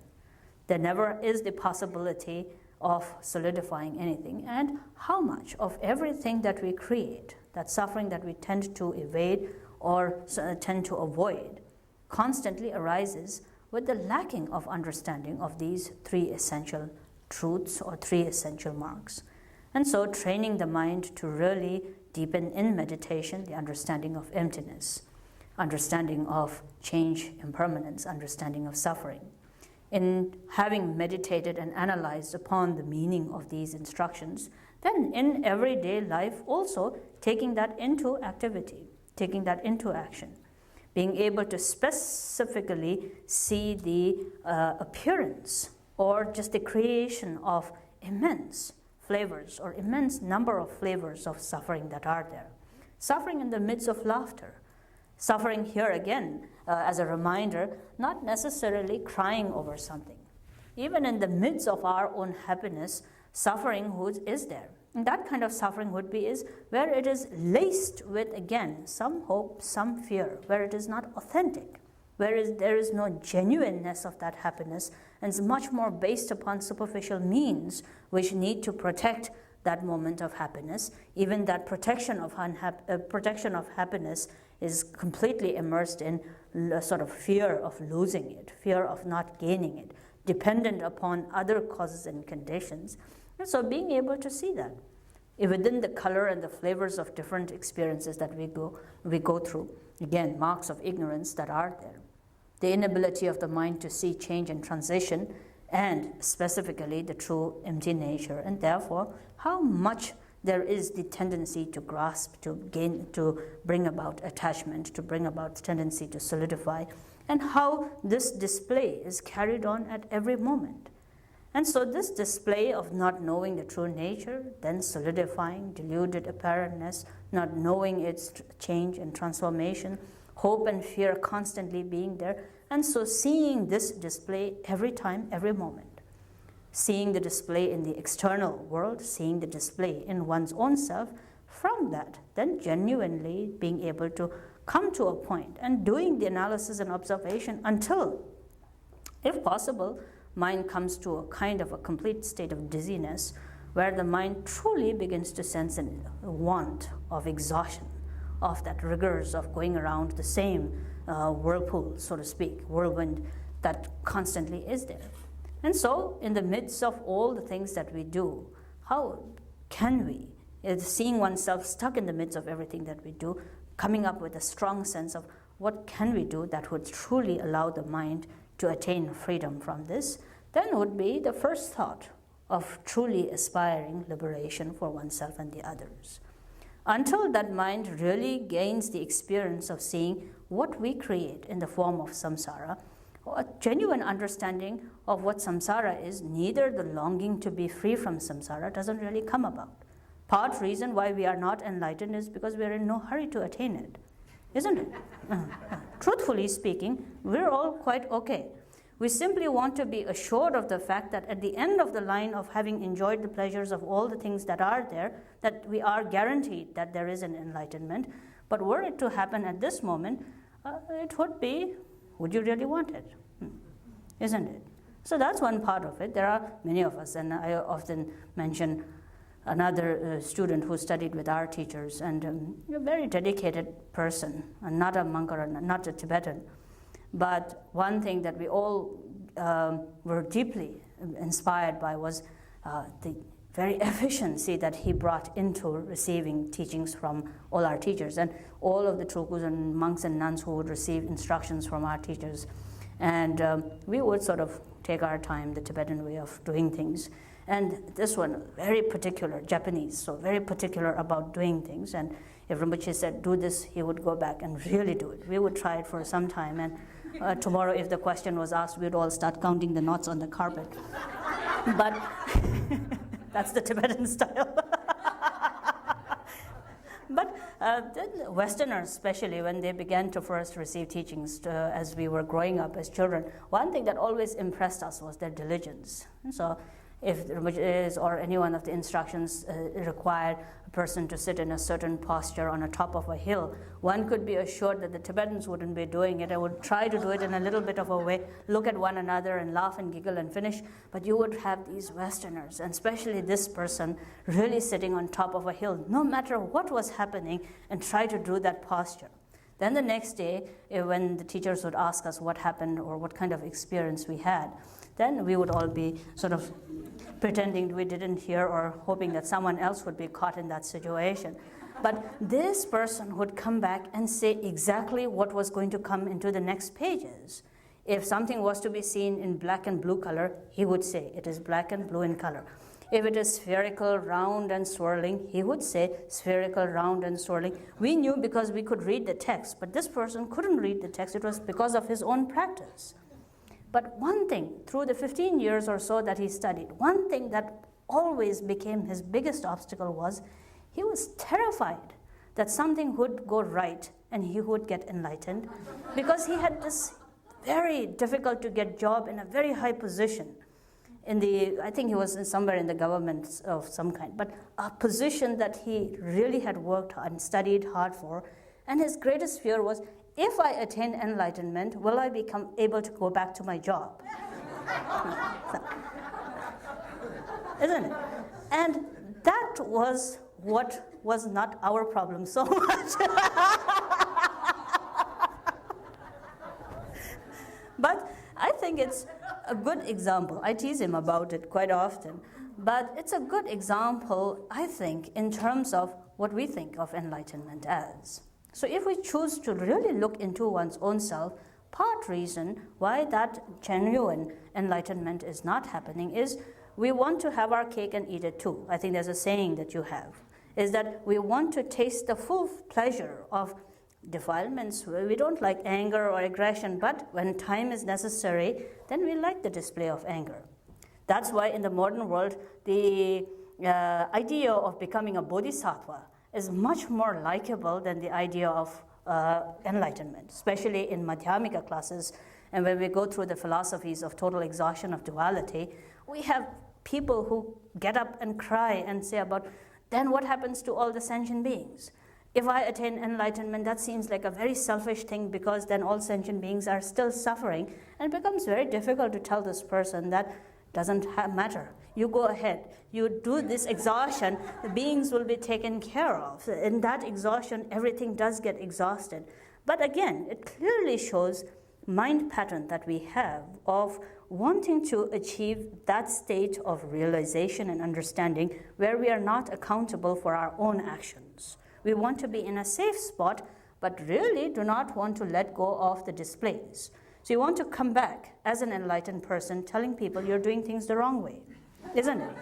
There never is the possibility of solidifying anything, and how much of everything that we create, that suffering that we tend to evade or tend to avoid, constantly arises with the lacking of understanding of these three essential truths or three essential marks. And so training the mind to really deepen in meditation the understanding of emptiness, understanding of change, impermanence, understanding of suffering. In having meditated and analyzed upon the meaning of these instructions, then in everyday life also taking that into activity, taking that into action, being able to specifically see the appearance or just the creation of immense flavors or immense number of flavors of suffering that are there. Suffering in the midst of laughter. Suffering here again, as a reminder, not necessarily crying over something. Even in the midst of our own happiness, suffering is there. And that kind of suffering would be is where it is laced with, again, some hope, some fear, where it is not authentic, where there is no genuineness of that happiness, and it's much more based upon superficial means which need to protect that moment of happiness. Even that protection of happiness is completely immersed in a sort of fear of losing it, fear of not gaining it, dependent upon other causes and conditions. And so being able to see that within the color and the flavors of different experiences that we go through, again, marks of ignorance that are there. The inability of the mind to see change and transition, and specifically the true empty nature, and therefore how much there is the tendency to grasp, to gain, to bring about attachment, to bring about tendency to solidify, and how this display is carried on at every moment. And so this display of not knowing the true nature, then solidifying, deluded apparentness, not knowing its change and transformation, hope and fear constantly being there, and so seeing this display every time, every moment. Seeing the display in the external world, seeing the display in one's own self, from that, then genuinely being able to come to a point and doing the analysis and observation until, if possible, mind comes to a kind of a complete state of dizziness where the mind truly begins to sense a want of exhaustion, of that rigors of going around the same whirlpool, so to speak, whirlwind that constantly is there. And so in the midst of all the things that we do, how can we, seeing oneself stuck in the midst of everything that we do, coming up with a strong sense of what can we do that would truly allow the mind to attain freedom from this, then would be the first thought of truly aspiring liberation for oneself and the others. Until that mind really gains the experience of seeing what we create in the form of samsara, a genuine understanding of what samsara is, neither the longing to be free from samsara doesn't really come about. Part reason why we are not enlightened is because we are in no hurry to attain it, isn't it? Truthfully speaking, we're all quite okay. We simply want to be assured of the fact that at the end of the line of having enjoyed the pleasures of all the things that are there, that we are guaranteed that there is an enlightenment. But were it to happen at this moment, it would be, would you really want it? Isn't it? So that's one part of it. There are many of us, and I often mention another student who studied with our teachers, and a very dedicated person, and not a monk or not a Tibetan. But one thing that we all were deeply inspired by was the very efficiency that he brought into receiving teachings from all our teachers, and all of the trokus and monks and nuns who would receive instructions from our teachers. And we would sort of take our time, the Tibetan way of doing things. And this one, very particular, Japanese, so very particular about doing things. And if Rinpoche said, do this, he would go back and really do it. We would try it for some time, and tomorrow if the question was asked, we'd all start counting the knots on the carpet. But that's the Tibetan style. But then Westerners, especially when they began to first receive teachings as we were growing up as children, one thing that always impressed us was their diligence. And so if Rinpoche or any one of the instructions required a person to sit in a certain posture on the top of a hill, one could be assured that the Tibetans wouldn't be doing it. I would try to do it in a little bit of a way, look at one another and laugh and giggle and finish, but you would have these Westerners, and especially this person, really sitting on top of a hill, no matter what was happening, and try to do that posture. Then the next day, when the teachers would ask us what happened or what kind of experience we had, then we would all be sort of pretending we didn't hear or hoping that someone else would be caught in that situation. But this person would come back and say exactly what was going to come into the next pages. If something was to be seen in black and blue color, he would say it is black and blue in color. If it is spherical, round, and swirling, he would say spherical, round, and swirling. We knew because we could read the text, but this person couldn't read the text. It was because of his own practice. But one thing, through the 15 years or so that he studied, one thing that always became his biggest obstacle was he was terrified that something would go right and he would get enlightened, because he had this very difficult to get job in a very high position. I think he was somewhere in the government of some kind, but a position that he really had worked hard and studied hard for. And his greatest fear was, if I attain enlightenment, will I become able to go back to my job? Isn't it? And that was what was not our problem so much. But I think it's a good example. I tease him about it quite often. But it's a good example, I think, in terms of what we think of enlightenment as. So if we choose to really look into one's own self, part reason why that genuine enlightenment is not happening is we want to have our cake and eat it too. I think there's a saying that you have, is that we want to taste the full pleasure of defilements. We don't like anger or aggression, but when time is necessary, then we like the display of anger. That's why in the modern world, the idea of becoming a bodhisattva is much more likable than the idea of enlightenment, especially in Madhyamika classes. And when we go through the philosophies of total exhaustion of duality, we have people who get up and cry and say about, then what happens to all the sentient beings? If I attain enlightenment, that seems like a very selfish thing, because then all sentient beings are still suffering. And it becomes very difficult to tell this person that doesn't matter. You go ahead. You do this exhaustion, the beings will be taken care of. In that exhaustion, everything does get exhausted. But again, it clearly shows mind pattern that we have of wanting to achieve that state of realization and understanding where we are not accountable for our own actions. We want to be in a safe spot, but really do not want to let go of the displays. So you want to come back as an enlightened person telling people you're doing things the wrong way, isn't it?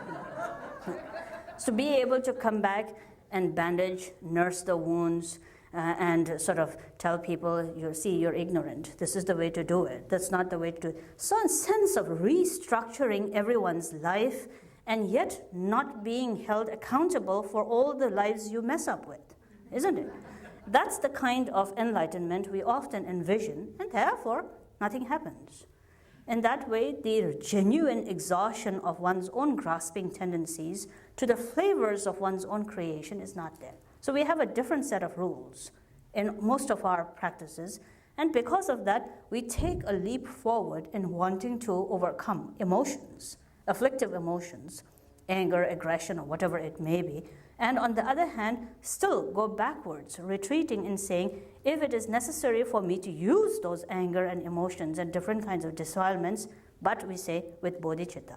So be able to come back and bandage, nurse the wounds, and sort of tell people, you're ignorant. This is the way to do it. That's not the way to do it. So a sense of restructuring everyone's life and yet not being held accountable for all the lives you mess up with, isn't it? That's the kind of enlightenment we often envision, and therefore nothing happens. In that way, the genuine exhaustion of one's own grasping tendencies to the flavors of one's own creation is not there. So we have a different set of rules in most of our practices, and because of that, we take a leap forward in wanting to overcome emotions, afflictive emotions, anger, aggression, or whatever it may be, and on the other hand, still go backwards, retreating and saying, if it is necessary for me to use those anger and emotions and different kinds of defilements, but we say with bodhicitta.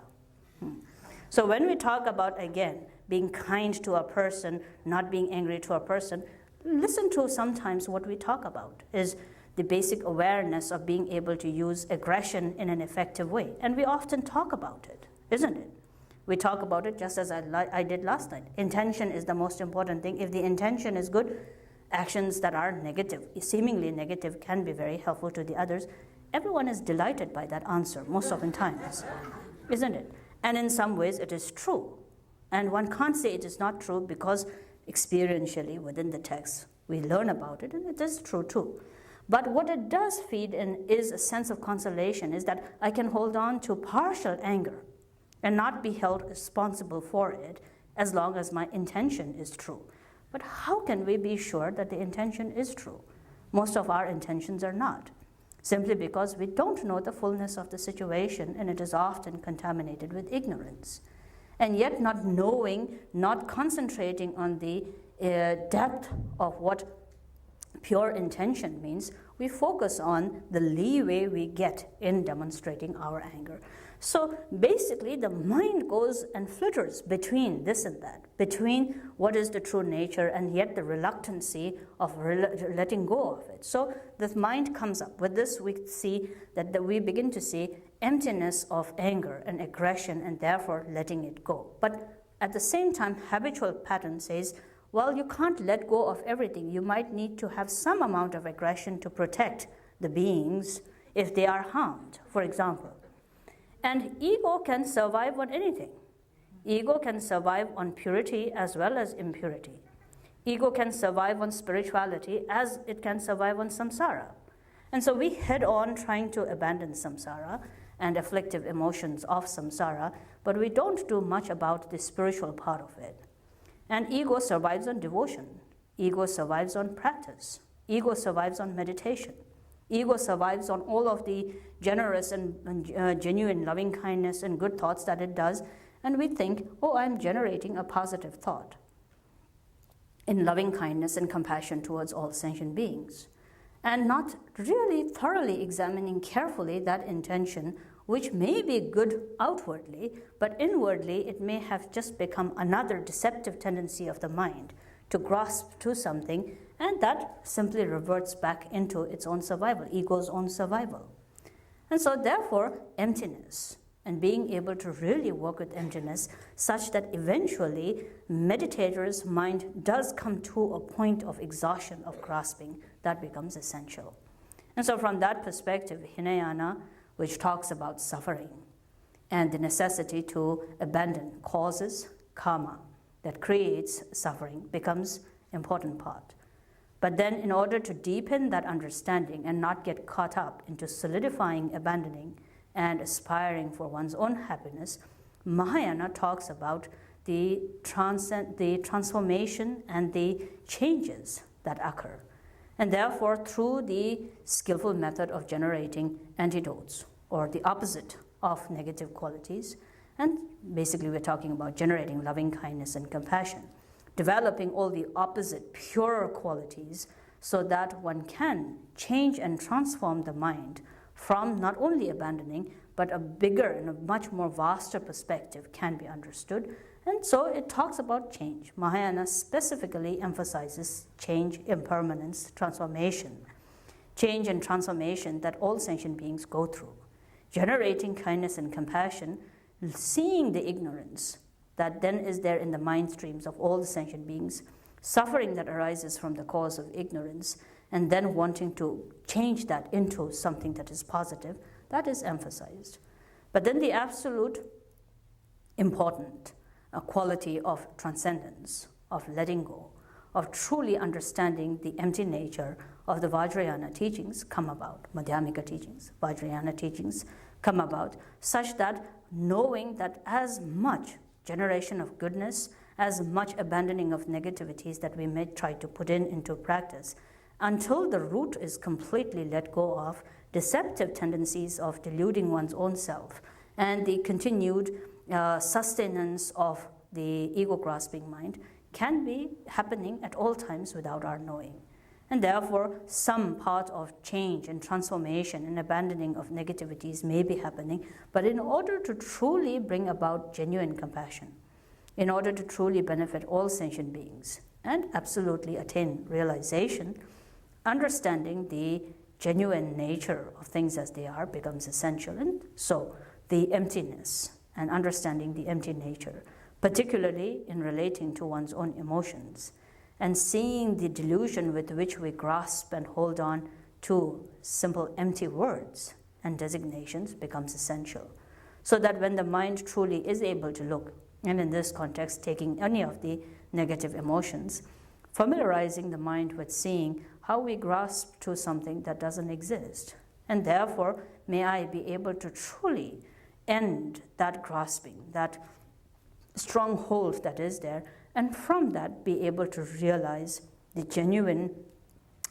So when we talk about, again, being kind to a person, not being angry to a person, listen to sometimes what we talk about is the basic awareness of being able to use aggression in an effective way. And we often talk about it, isn't it? We talk about it just as I did last night. Intention is the most important thing. If the intention is good, actions that are negative, seemingly negative, can be very helpful to the others. Everyone is delighted by that answer most often times, isn't it? And in some ways it is true. And one can't say it is not true because experientially within the text we learn about it, and it is true too. But what it does feed in is a sense of consolation, is that I can hold on to partial anger and not be held responsible for it as long as my intention is true. But how can we be sure that the intention is true? Most of our intentions are not, simply because we don't know the fullness of the situation, and it is often contaminated with ignorance. And yet, not knowing, not concentrating on the depth of what pure intention means, we focus on the leeway we get in demonstrating our anger. So basically, the mind goes and flitters between this and that, between what is the true nature and yet the reluctancy of letting go of it. So the mind comes up. With this, we see that we begin to see emptiness of anger and aggression, and therefore letting it go. But at the same time, habitual pattern says, well, you can't let go of everything. You might need to have some amount of aggression to protect the beings if they are harmed, for example. And ego can survive on anything. Ego can survive on purity as well as impurity. Ego can survive on spirituality as it can survive on samsara. And so we head on trying to abandon samsara and afflictive emotions of samsara, but we don't do much about the spiritual part of it. And ego survives on devotion. Ego survives on practice. Ego survives on meditation. Ego survives on all of the generous and genuine loving kindness and good thoughts that it does. And we think, oh, I'm generating a positive thought in loving kindness and compassion towards all sentient beings. And not really thoroughly examining carefully that intention, which may be good outwardly, but inwardly it may have just become another deceptive tendency of the mind to grasp to something, and that simply reverts back into its own survival, ego's own survival. And so therefore, emptiness, and being able to really work with emptiness such that eventually meditator's mind does come to a point of exhaustion of grasping, that becomes essential. And so from that perspective, Hinayana, which talks about suffering and the necessity to abandon causes, karma, that creates suffering, becomes important part. But then in order to deepen that understanding and not get caught up into solidifying, abandoning, and aspiring for one's own happiness, Mahayana talks about the transformation and the changes that occur. And therefore, through the skillful method of generating antidotes, or the opposite of negative qualities, and basically we're talking about generating loving kindness and compassion, developing all the opposite, purer qualities so that one can change and transform the mind from not only abandoning, but a bigger and a much more vaster perspective can be understood. And so it talks about change. Mahayana specifically emphasizes change, impermanence, transformation. Change and transformation that all sentient beings go through. Generating kindness and compassion, seeing the ignorance that then is there in the mind streams of all the sentient beings, suffering that arises from the cause of ignorance, and then wanting to change that into something that is positive, that is emphasized. But then the absolute important quality of transcendence, of letting go, of truly understanding the empty nature of the Vajrayana teachings come about, Madhyamika teachings, Vajrayana teachings come about, such that knowing that as much generation of goodness, as much abandoning of negativities that we may try to put into practice, until the root is completely let go of, deceptive tendencies of deluding one's own self and the continued sustenance of the ego-grasping mind can be happening at all times without our knowing. And therefore, some part of change and transformation and abandoning of negativities may be happening, but in order to truly bring about genuine compassion, in order to truly benefit all sentient beings and absolutely attain realization, understanding the genuine nature of things as they are becomes essential. And so the emptiness and understanding the empty nature, particularly in relating to one's own emotions, and seeing the delusion with which we grasp and hold on to simple empty words and designations becomes essential. So that when the mind truly is able to look, and in this context, taking any of the negative emotions, familiarizing the mind with seeing how we grasp to something that doesn't exist. And therefore, may I be able to truly end that grasping, that stronghold that is there, and from that be able to realize the genuine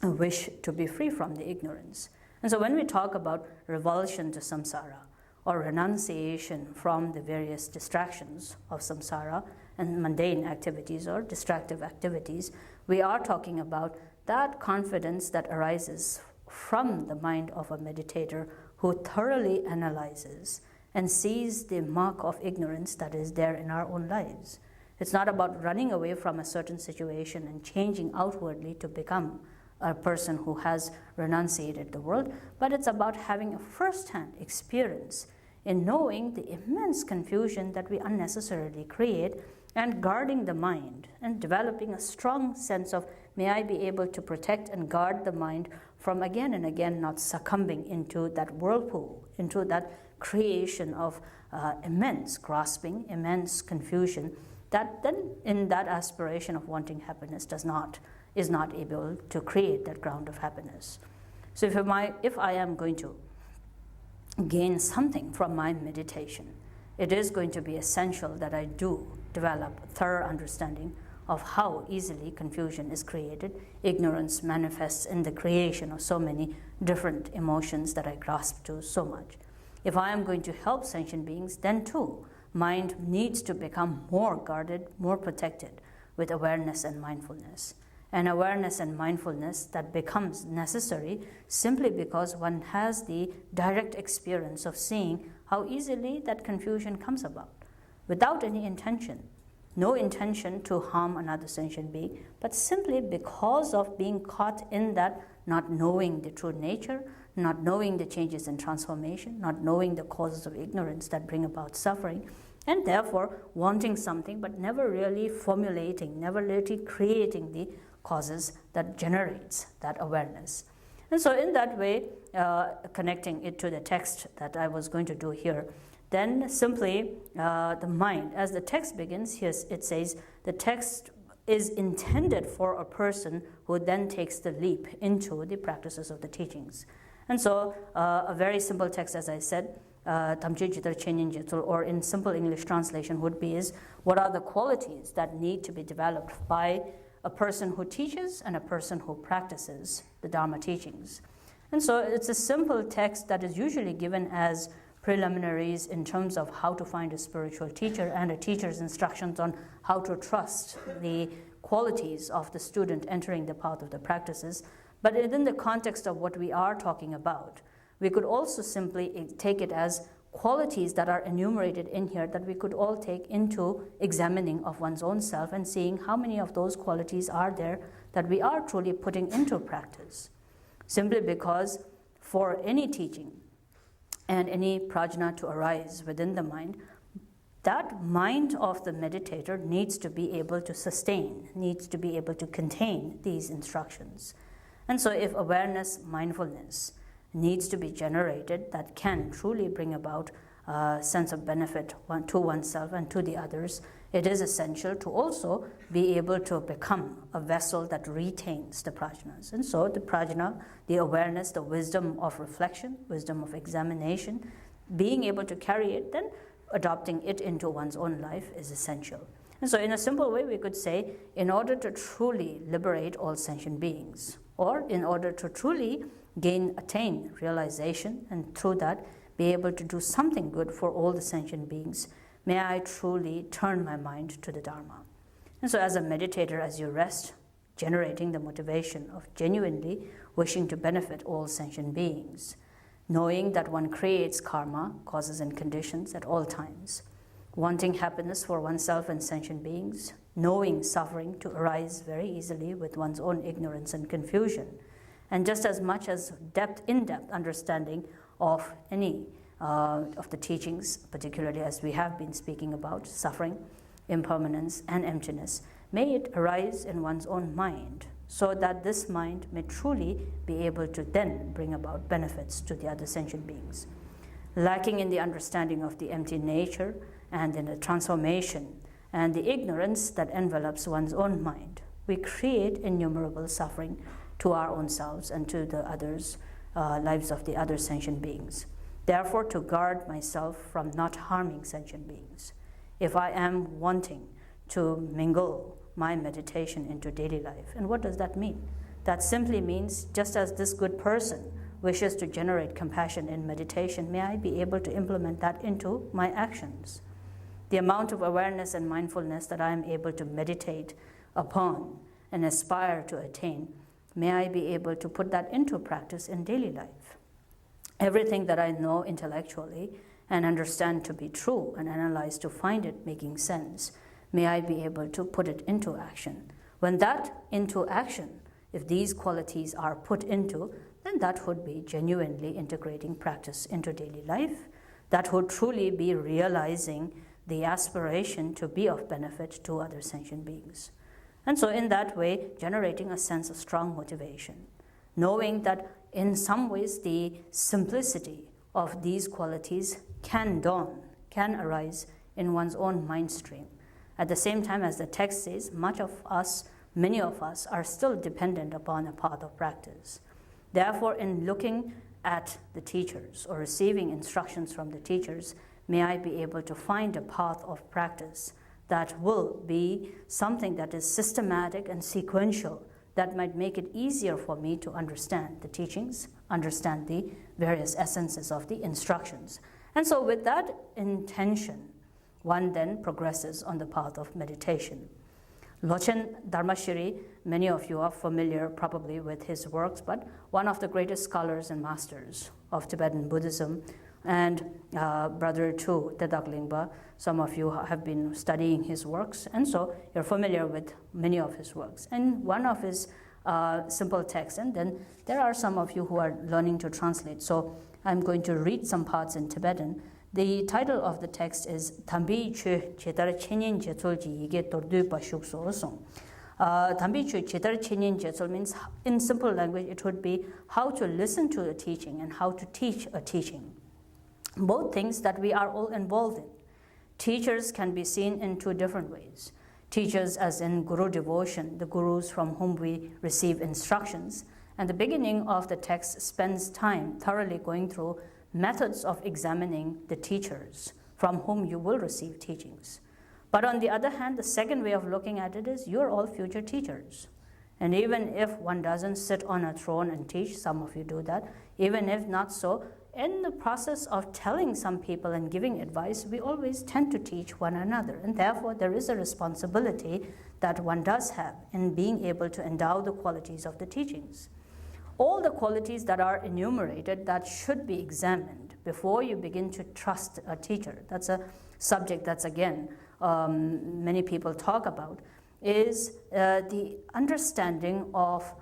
wish to be free from the ignorance. And so when we talk about revulsion to samsara, or renunciation from the various distractions of samsara and mundane activities or distractive activities, we are talking about that confidence that arises from the mind of a meditator who thoroughly analyzes and sees the mark of ignorance that is there in our own lives. It's not about running away from a certain situation and changing outwardly to become a person who has renunciated the world, but it's about having a first-hand experience in knowing the immense confusion that we unnecessarily create, and guarding the mind and developing a strong sense of, may I be able to protect and guard the mind from again and again not succumbing into that whirlpool, into that creation of immense grasping, immense confusion, that then in that aspiration of wanting happiness is not able to create that ground of happiness. So if I am going to gain something from my meditation, it is going to be essential that I do develop a thorough understanding of how easily confusion is created. Ignorance manifests in the creation of so many different emotions that I grasp to so much. If I am going to help sentient beings, then too, mind needs to become more guarded, more protected with awareness and mindfulness. And awareness and mindfulness that becomes necessary simply because one has the direct experience of seeing how easily that confusion comes about, without any intention. No intention to harm another sentient being, but simply because of being caught in that not knowing the true nature, not knowing the changes and transformation, not knowing the causes of ignorance that bring about suffering, and therefore wanting something but never really formulating, never really creating the causes that generates that awareness. And so in that way, connecting it to the text that I was going to do here, then simply the mind, as the text begins, here it says, the text is intended for a person who then takes the leap into the practices of the teachings. And so a very simple text, as I said, or in simple English translation would be is, what are the qualities that need to be developed by a person who teaches and a person who practices the Dharma teachings. And so it's a simple text that is usually given as preliminaries in terms of how to find a spiritual teacher and a teacher's instructions on how to trust the qualities of the student entering the path of the practices. But within the context of what we are talking about, we could also simply take it as qualities that are enumerated in here that we could all take into examining of one's own self and seeing how many of those qualities are there that we are truly putting into practice. Simply because for any teaching and any prajna to arise within the mind, that mind of the meditator needs to be able to sustain, needs to be able to contain these instructions. And so if awareness, mindfulness needs to be generated that can truly bring about a sense of benefit to oneself and to the others, it is essential to also be able to become a vessel that retains the prajnas. And so the prajna, the awareness, the wisdom of reflection, wisdom of examination, being able to carry it, then adopting it into one's own life is essential. And so in a simple way, we could say, in order to truly liberate all sentient beings, or in order to truly attain realization, and through that be able to do something good for all the sentient beings, may I truly turn my mind to the Dharma. And so as a meditator, as you rest, generating the motivation of genuinely wishing to benefit all sentient beings, knowing that one creates karma, causes and conditions at all times, wanting happiness for oneself and sentient beings, knowing suffering to arise very easily with one's own ignorance and confusion, and just as much as in-depth understanding of any of the teachings, particularly as we have been speaking about suffering, impermanence, and emptiness, may it arise in one's own mind, so that this mind may truly be able to then bring about benefits to the other sentient beings. Lacking in the understanding of the empty nature and in the transformation and the ignorance that envelops one's own mind, we create innumerable suffering to our own selves and to the others, lives of the other sentient beings. therefore to guard myself from not harming sentient beings. If I am wanting to mingle my meditation into daily life. And what does that mean? That simply means, just as this good person wishes to generate compassion in meditation, may I be able to implement that into my actions. The amount of awareness and mindfulness that I am able to meditate upon and aspire to attain, may I be able to put that into practice in daily life. Everything that I know intellectually and understand to be true and analyze to find it making sense, may I be able to put it into action. When that into action, if these qualities are put into, then that would be genuinely integrating practice into daily life. That would truly be realizing the aspiration to be of benefit to other sentient beings. And so in that way, generating a sense of strong motivation, knowing that in some ways the simplicity of these qualities can arise in one's own mind stream. At the same time, as the text says, many of us are still dependent upon a path of practice. Therefore, in looking at the teachers or receiving instructions from the teachers, may I be able to find a path of practice that will be something that is systematic and sequential, that might make it easier for me to understand the teachings, understand the various essences of the instructions. And so with that intention, one then progresses on the path of meditation. Lochen Dharmashiri, many of you are familiar probably with his works, but one of the greatest scholars and masters of Tibetan Buddhism, and brother to Tedak Lingpa. Some of you have been studying his works, and so you're familiar with many of his works. And one of his simple texts, and then there are some of you who are learning to translate. So I'm going to read some parts in Tibetan. The title of the text is Thambi Chö Chetar Chenyen Jetsul Ji Yige Tordu Pashuk So Song. Thambi Chö Chetar Chenyen Jetsul means, in simple language, it would be how to listen to a teaching and how to teach a teaching. Both things that we are all involved in. Teachers can be seen in two different ways. Teachers as in Guru devotion, the gurus from whom we receive instructions. And the beginning of the text spends time thoroughly going through methods of examining the teachers from whom you will receive teachings. But on the other hand, the second way of looking at it is you're all future teachers. And even if one doesn't sit on a throne and teach, some of you do that, even if not so, in the process of telling some people and giving advice, we always tend to teach one another. And therefore, there is a responsibility that one does have in being able to endow the qualities of the teachings. All the qualities that are enumerated that should be examined before you begin to trust a teacher. That's a subject that's, again, many people talk about, is the understanding of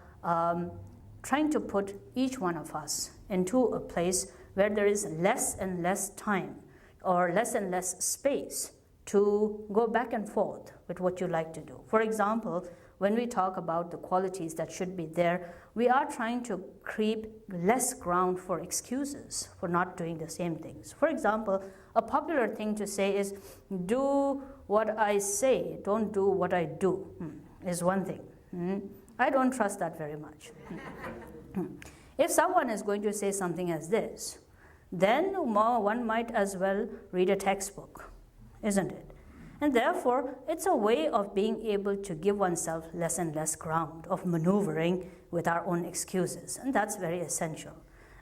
trying to put each one of us into a place where there is less and less time or less and less space to go back and forth with what you like to do. For example, when we talk about the qualities that should be there, we are trying to create less ground for excuses for not doing the same things. For example, a popular thing to say is, do what I say, don't do what I do, is one thing. I don't trust that very much. If someone is going to say something as this, then one might as well read a textbook, isn't it? And therefore, it's a way of being able to give oneself less and less ground of maneuvering with our own excuses. And that's very essential.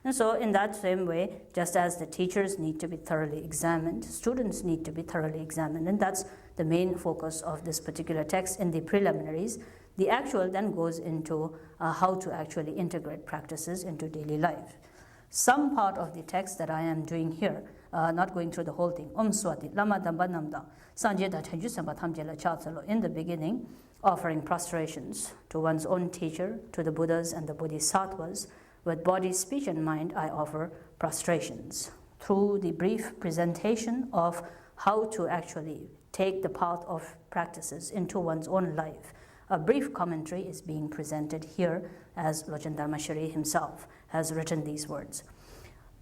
And so in that same way, just as the teachers need to be thoroughly examined, students need to be thoroughly examined. And that's the main focus of this particular text in the preliminaries. The actual then goes into how to actually integrate practices into daily life. Some part of the text that I am doing here, not going through the whole thing, Swati, Lama Damba Namda, Sanjeta Tenjusamba Tamjela Chatsalo, in the beginning, offering prostrations to one's own teacher, to the Buddhas and the Bodhisattvas. With body, speech, and mind, I offer prostrations. Through the brief presentation of how to actually take the path of practices into one's own life, a brief commentary is being presented here as Lochen Dharmashiri himself has written these words.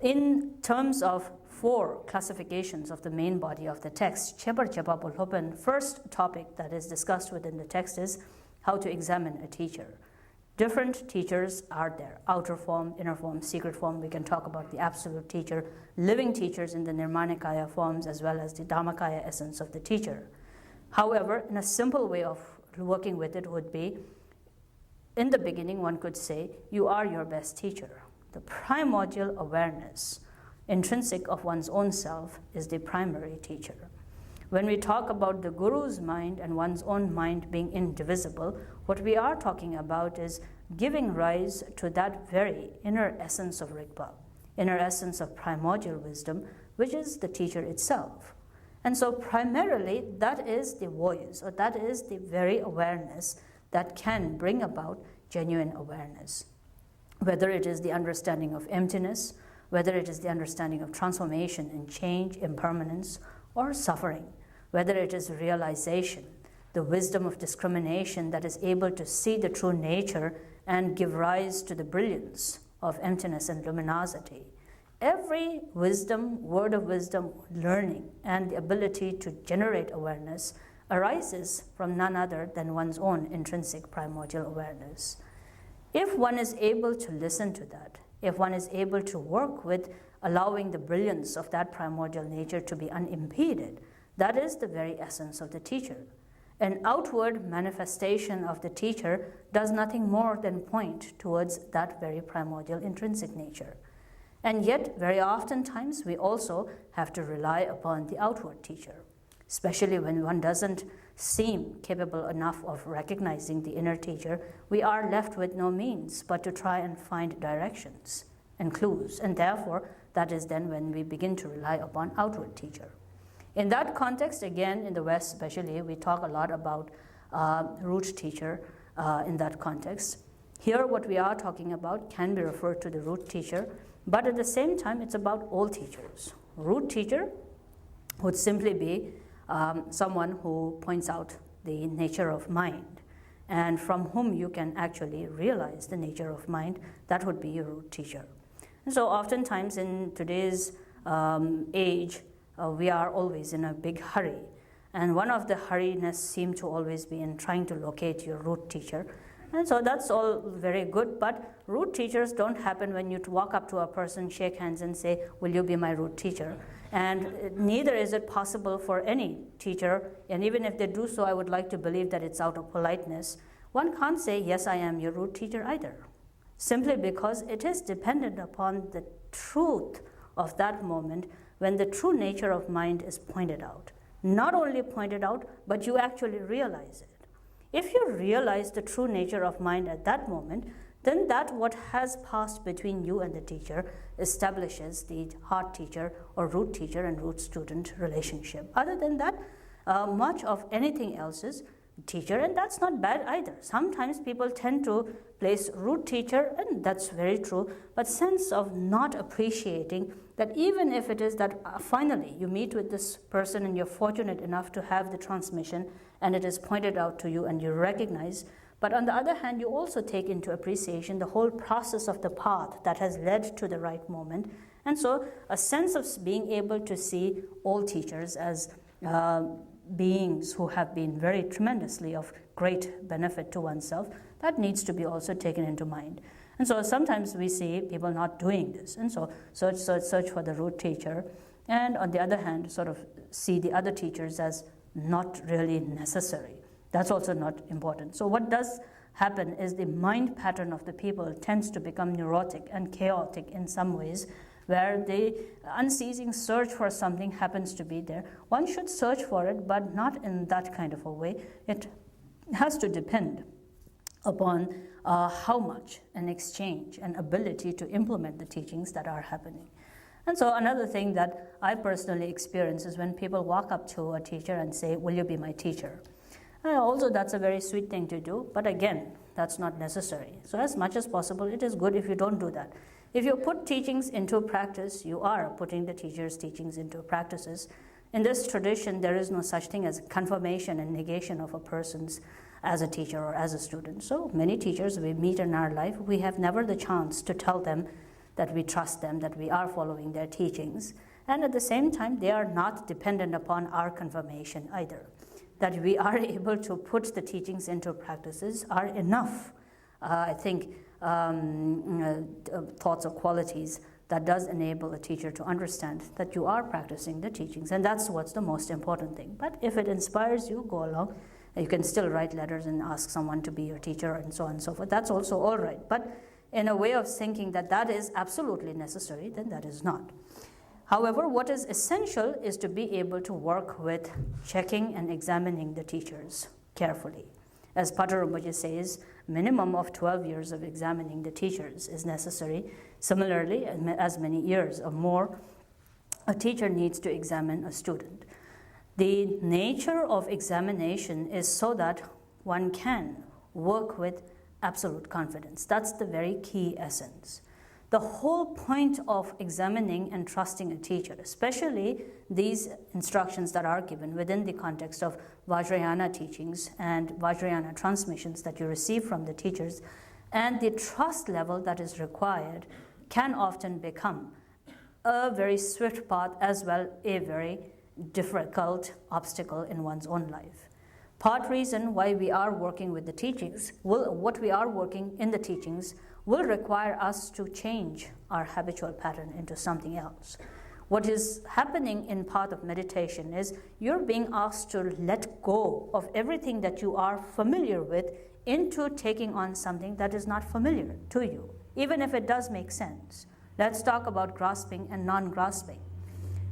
In terms of 4 classifications of the main body of the text, Chebar Chepa Bolhopen, first topic that is discussed within the text is how to examine a teacher. Different teachers are there, outer form, inner form, secret form. We can talk about the absolute teacher, living teachers in the Nirmanakaya forms, as well as the Dharmakaya essence of the teacher. However, in a simple way of working with it would be, in the beginning, one could say, you are your best teacher. The primordial awareness, intrinsic of one's own self, is the primary teacher. When we talk about the Guru's mind and one's own mind being indivisible, what we are talking about is giving rise to that very inner essence of Rigpa, inner essence of primordial wisdom, which is the teacher itself. And so primarily, that is the voice, or that is the very awareness that can bring about genuine awareness. Whether it is the understanding of emptiness, whether it is the understanding of transformation and change, impermanence, or suffering, whether it is realization, the wisdom of discrimination that is able to see the true nature and give rise to the brilliance of emptiness and luminosity. Every wisdom, word of wisdom, learning, and the ability to generate awareness arises from none other than one's own intrinsic primordial awareness. If one is able to listen to that, if one is able to work with allowing the brilliance of that primordial nature to be unimpeded, that is the very essence of the teacher. An outward manifestation of the teacher does nothing more than point towards that very primordial intrinsic nature. And yet, very oftentimes, we also have to rely upon the outward teacher, especially when one doesn't seem capable enough of recognizing the inner teacher. We are left with no means but to try and find directions and clues, and therefore, that is then when we begin to rely upon outward teacher. In that context, again, in the West especially, we talk a lot about root teacher in that context. Here, what we are talking about can be referred to the root teacher, but at the same time, it's about all teachers. Root teacher would simply be someone who points out the nature of mind, and from whom you can actually realize the nature of mind. That would be your root teacher. And so oftentimes in today's age, we are always in a big hurry. And one of the hurriness seems to always be in trying to locate your root teacher. And so that's all very good, but root teachers don't happen when you walk up to a person, shake hands and say, will you be my root teacher? And neither is it possible for any teacher, and even if they do so, I would like to believe that it's out of politeness. One can't say, yes, I am your root teacher either, simply because it is dependent upon the truth of that moment when the true nature of mind is pointed out. Not only pointed out, but you actually realize it. If you realize the true nature of mind at that moment, then that what has passed between you and the teacher establishes the heart teacher or root teacher and root student relationship. Other than that, much of anything else is teacher, and that's not bad either. Sometimes people tend to place root teacher, and that's very true, but sense of not appreciating that even if it is that finally you meet with this person and you're fortunate enough to have the transmission and it is pointed out to you and you recognize, but on the other hand, you also take into appreciation the whole process of the path that has led to the right moment. And so a sense of being able to see all teachers as beings who have been very tremendously of great benefit to oneself, that needs to be also taken into mind. And so sometimes we see people not doing this, and so search for the root teacher, and on the other hand, sort of see the other teachers as not really necessary. That's also not important. So what does happen is the mind pattern of the people tends to become neurotic and chaotic in some ways, where the unceasing search for something happens to be there. One should search for it, but not in that kind of a way. It has to depend upon how much an exchange and ability to implement the teachings that are happening. And so another thing that I personally experience is when people walk up to a teacher and say, will you be my teacher? Also, that's a very sweet thing to do, but again, that's not necessary. So as much as possible, it is good if you don't do that. If you put teachings into practice, you are putting the teacher's teachings into practices. In this tradition, there is no such thing as confirmation and negation of a person's as a teacher or as a student. So many teachers we meet in our life, we have never the chance to tell them that we trust them, that we are following their teachings. And at the same time, they are not dependent upon our confirmation either. That we are able to put the teachings into practices are enough thoughts or qualities that does enable a teacher to understand that you are practicing the teachings, and that's what's the most important thing. But if it inspires you, go along. You can still write letters and ask someone to be your teacher and so on and so forth. That's also all right. But in a way of thinking that that is absolutely necessary, then that is not. However, what is essential is to be able to work with checking and examining the teachers carefully. As Pater Rinpoche says, minimum of 12 years of examining the teachers is necessary. Similarly, as many years or more, a teacher needs to examine a student. The nature of examination is so that one can work with absolute confidence. That's the very key essence. The whole point of examining and trusting a teacher, especially these instructions that are given within the context of Vajrayana teachings and Vajrayana transmissions that you receive from the teachers, and the trust level that is required can often become a very swift path as well a very difficult obstacle in one's own life. Part reason why we are working with the teachings, what we are working in the teachings will require us to change our habitual pattern into something else. What is happening in path of meditation is you're being asked to let go of everything that you are familiar with into taking on something that is not familiar to you, even if it does make sense. Let's talk about grasping and non-grasping.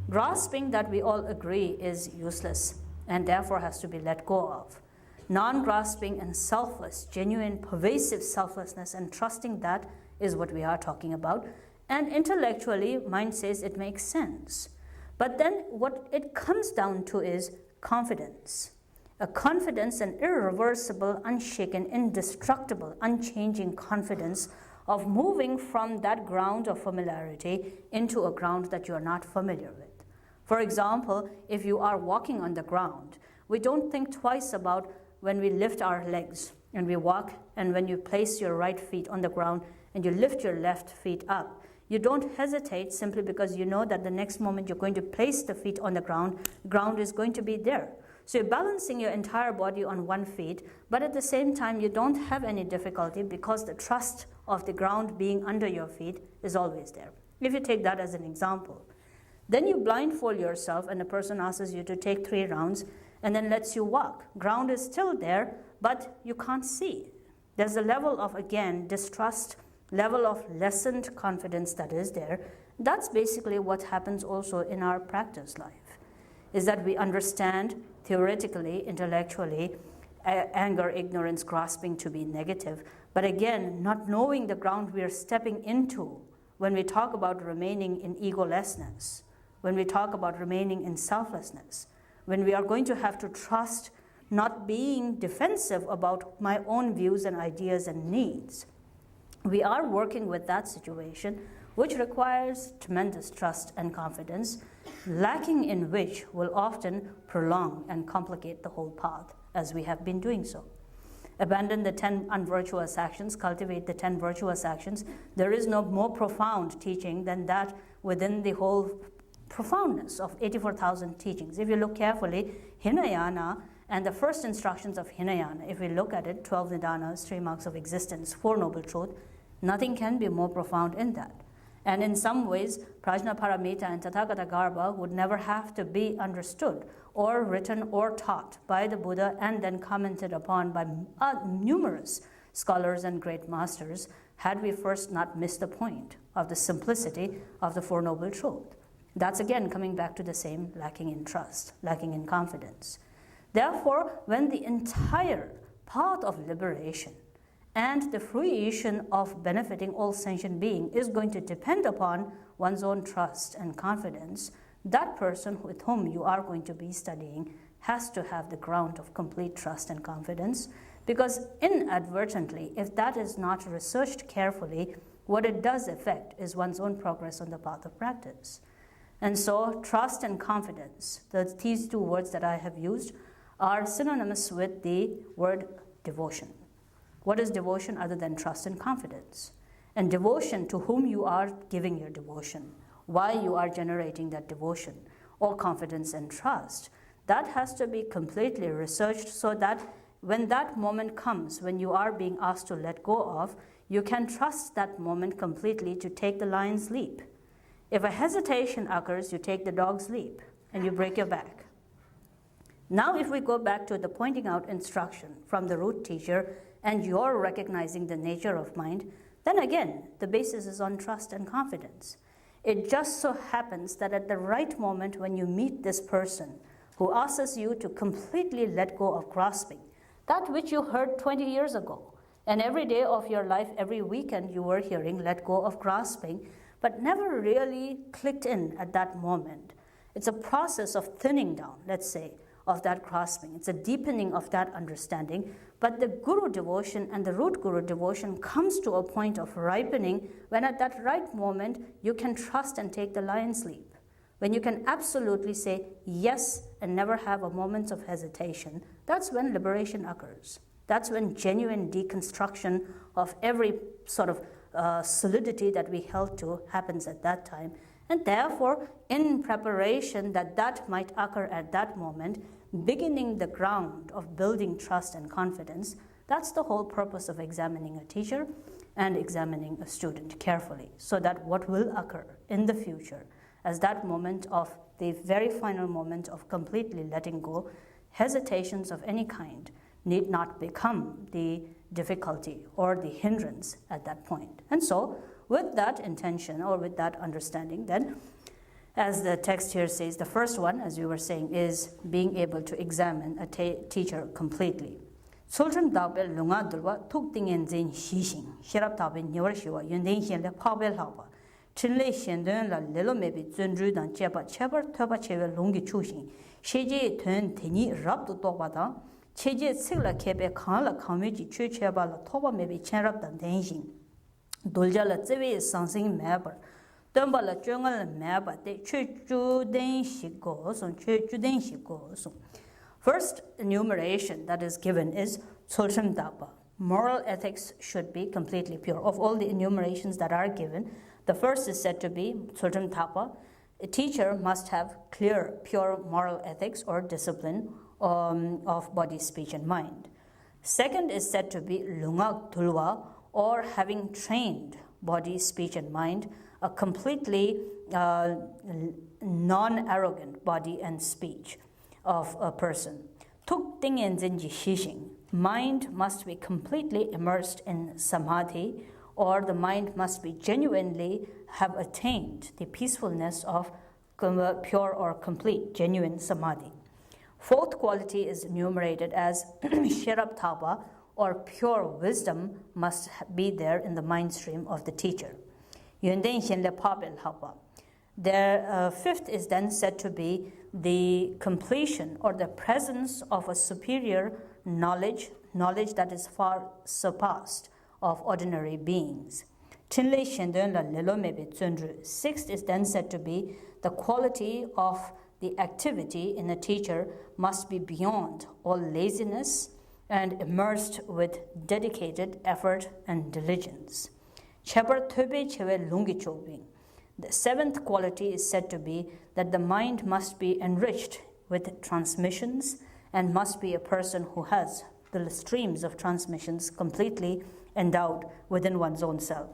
Grasping, that we all agree, is useless and therefore has to be let go of. Non-grasping and selfless, genuine, pervasive selflessness and trusting, that is what we are talking about. And intellectually, mind says it makes sense. But then what it comes down to is confidence. A confidence, an irreversible, unshaken, indestructible, unchanging confidence of moving from that ground of familiarity into a ground that you are not familiar with. For example, if you are walking on the ground, we don't think twice about when we lift our legs and we walk, and when you place your right feet on the ground and you lift your left feet up. You don't hesitate simply because you know that the next moment you're going to place the feet on the ground is going to be there. So you're balancing your entire body on one feet, but at the same time you don't have any difficulty because the trust of the ground being under your feet is always there. If you take that as an example. Then you blindfold yourself and the person asks you to take 3 rounds and then lets you walk. Ground is still there, but you can't see. There's a level of, again, distrust, level of lessened confidence that is there. That's basically what happens also in our practice life, is that we understand theoretically, intellectually, anger, ignorance, grasping to be negative, but again, not knowing the ground we are stepping into when we talk about remaining in egolessness, when we talk about remaining in selflessness, when we are going to have to trust, not being defensive about my own views and ideas and needs. We are working with that situation, which requires tremendous trust and confidence, lacking in which will often prolong and complicate the whole path, as we have been doing so. Abandon the 10 unvirtuous actions, cultivate the 10 virtuous actions. There is no more profound teaching than that within the whole profoundness of 84,000 teachings. If you look carefully, Hinayana and the first instructions of Hinayana, if we look at it, 12 Nidanas, 3 marks of existence, 4 noble truth, nothing can be more profound in that. And in some ways, Prajna Paramita and Tathagata Garbha would never have to be understood or written or taught by the Buddha and then commented upon by numerous scholars and great masters had we first not missed the point of the simplicity of the Four Noble Truths. That's again coming back to the same, lacking in trust, lacking in confidence. Therefore, when the entire path of liberation and the fruition of benefiting all sentient being is going to depend upon one's own trust and confidence, that person with whom you are going to be studying has to have the ground of complete trust and confidence, because inadvertently, if that is not researched carefully, what it does affect is one's own progress on the path of practice. And so trust and confidence, these 2 words that I have used, are synonymous with the word devotion. What is devotion other than trust and confidence? And devotion, to whom you are giving your devotion, why you are generating that devotion or confidence and trust, that has to be completely researched so that when that moment comes, when you are being asked to let go of, you can trust that moment completely to take the lion's leap. If a hesitation occurs, you take the dog's leap and you break your back. Now, if we go back to the pointing out instruction from the root teacher and you're recognizing the nature of mind, then again, the basis is on trust and confidence. It just so happens that at the right moment when you meet this person who asks you to completely let go of grasping, that which you heard 20 years ago, and every day of your life, every weekend you were hearing let go of grasping, but never really clicked in at that moment. It's a process of thinning down, let's say, of that grasping. It's a deepening of that understanding. But the Guru devotion and the root Guru devotion comes to a point of ripening when at that right moment you can trust and take the lion's leap. When you can absolutely say yes and never have a moment of hesitation, that's when liberation occurs. That's when genuine deconstruction of every sort of solidity that we held to happens at that time. And therefore, in preparation that might occur at that moment, beginning the ground of building trust and confidence, that's the whole purpose of examining a teacher and examining a student carefully, so that what will occur in the future, as that moment of the very final moment of completely letting go, hesitations of any kind need not become the difficulty or the hindrance at that point. And so, with that intention or with that understanding, then, as the text here says, the first one, as we were saying, is being able to examine a teacher completely. Sultan Dabe Lunga Dulwa took the Enzin Shishing, Shirap Tabe Nyorashiwa, Yundin Le Pabel Haba, Chinle Shendun La Lilo Maybe Zundru Dan Cheba Cheber Toba Chever Lungi Chushin, Sheji Tun Tini Rab to Tobada, Cheji Sigla Kebe Kala Kamiji Chu Cheba La Toba Maybe Cherab Dan Denshin. Dulja La Zevi is something maber. Dumba La Jungle Maba, the Chu Den Shigos on Chu Den Shigos. First enumeration that is given is Tsulcham Dapa. Moral ethics should be completely pure. Of all the enumerations that are given, the first is said to be Tsulcham Dapa. A teacher must have clear, pure moral ethics or discipline of body, speech, and mind. Second is said to be Lungak Tulwa, or having trained body, speech, and mind, a completely non-arrogant body and speech of a person. Tuk ting en zinji shishing. Mind must be completely immersed in samadhi, or the mind must be genuinely have attained the peacefulness of pure or complete, genuine samadhi. Fourth quality is enumerated as Sherab Taba, or pure wisdom must be there in the mind stream of the teacher. The fifth is then said to be the completion or the presence of a superior knowledge that is far surpassed of ordinary beings. Sixth is then said to be the quality of the activity in a teacher must be beyond all laziness and immersed with dedicated effort and diligence. The seventh quality is said to be that the mind must be enriched with transmissions and must be a person who has the streams of transmissions completely endowed within one's own self.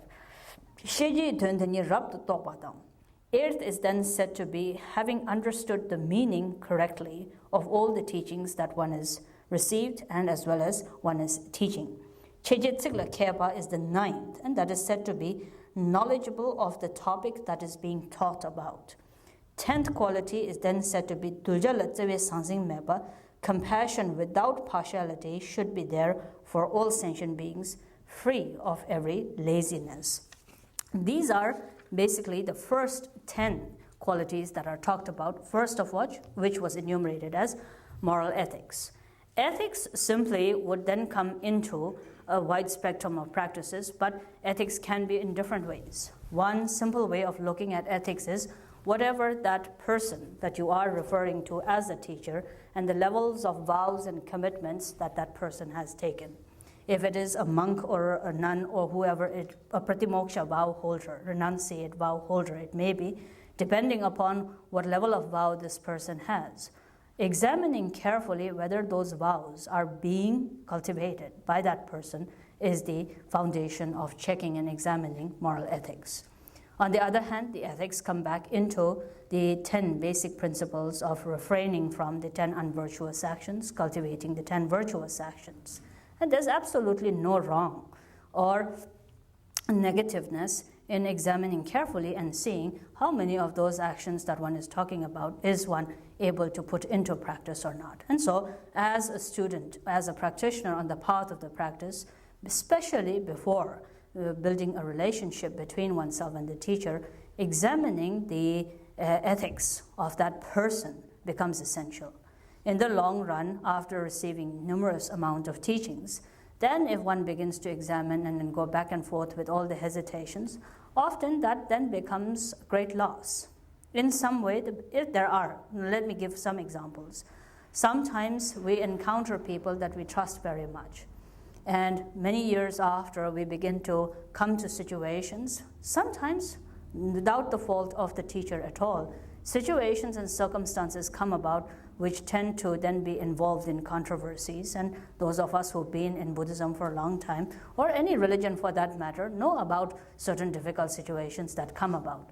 Eighth is then said to be having understood the meaning correctly of all the teachings that one has received and as well as one is teaching. Chejitsigla Keba is the ninth, and that is said to be knowledgeable of the topic that is being taught about. 10th quality is then said to be compassion without partiality should be there for all sentient beings, free of every laziness. These are basically the first 10 qualities that are talked about, first of which was enumerated as moral ethics. Ethics simply would then come into a wide spectrum of practices, but ethics can be in different ways. One simple way of looking at ethics is whatever that person that you are referring to as a teacher and the levels of vows and commitments that that person has taken. If it is a monk or a nun or whoever, a pratimoksha vow holder, renunciate vow holder, it may be, depending upon what level of vow this person has. examining carefully whether those vows are being cultivated by that person is the foundation of checking and examining moral ethics. On the other hand, the ethics come back into the 10 basic principles of refraining from the 10 unvirtuous actions, cultivating the 10 virtuous actions. And there's absolutely no wrong or negativeness in examining carefully and seeing how many of those actions that one is talking about is one able to put into practice or not. And so, as a student, as a practitioner on the path of the practice, especially before building a relationship between oneself and the teacher, examining the ethics of that person becomes essential. In the long run, after receiving numerous amount of teachings, then if one begins to examine and then go back and forth with all the hesitations, often that then becomes a great loss. In some way, if there are, let me give some examples. Sometimes we encounter people that we trust very much. And many years after, we begin to come to situations, sometimes without the fault of the teacher at all, situations and circumstances come about which tend to then be involved in controversies. And those of us who've been in Buddhism for a long time, or any religion for that matter, know about certain difficult situations that come about.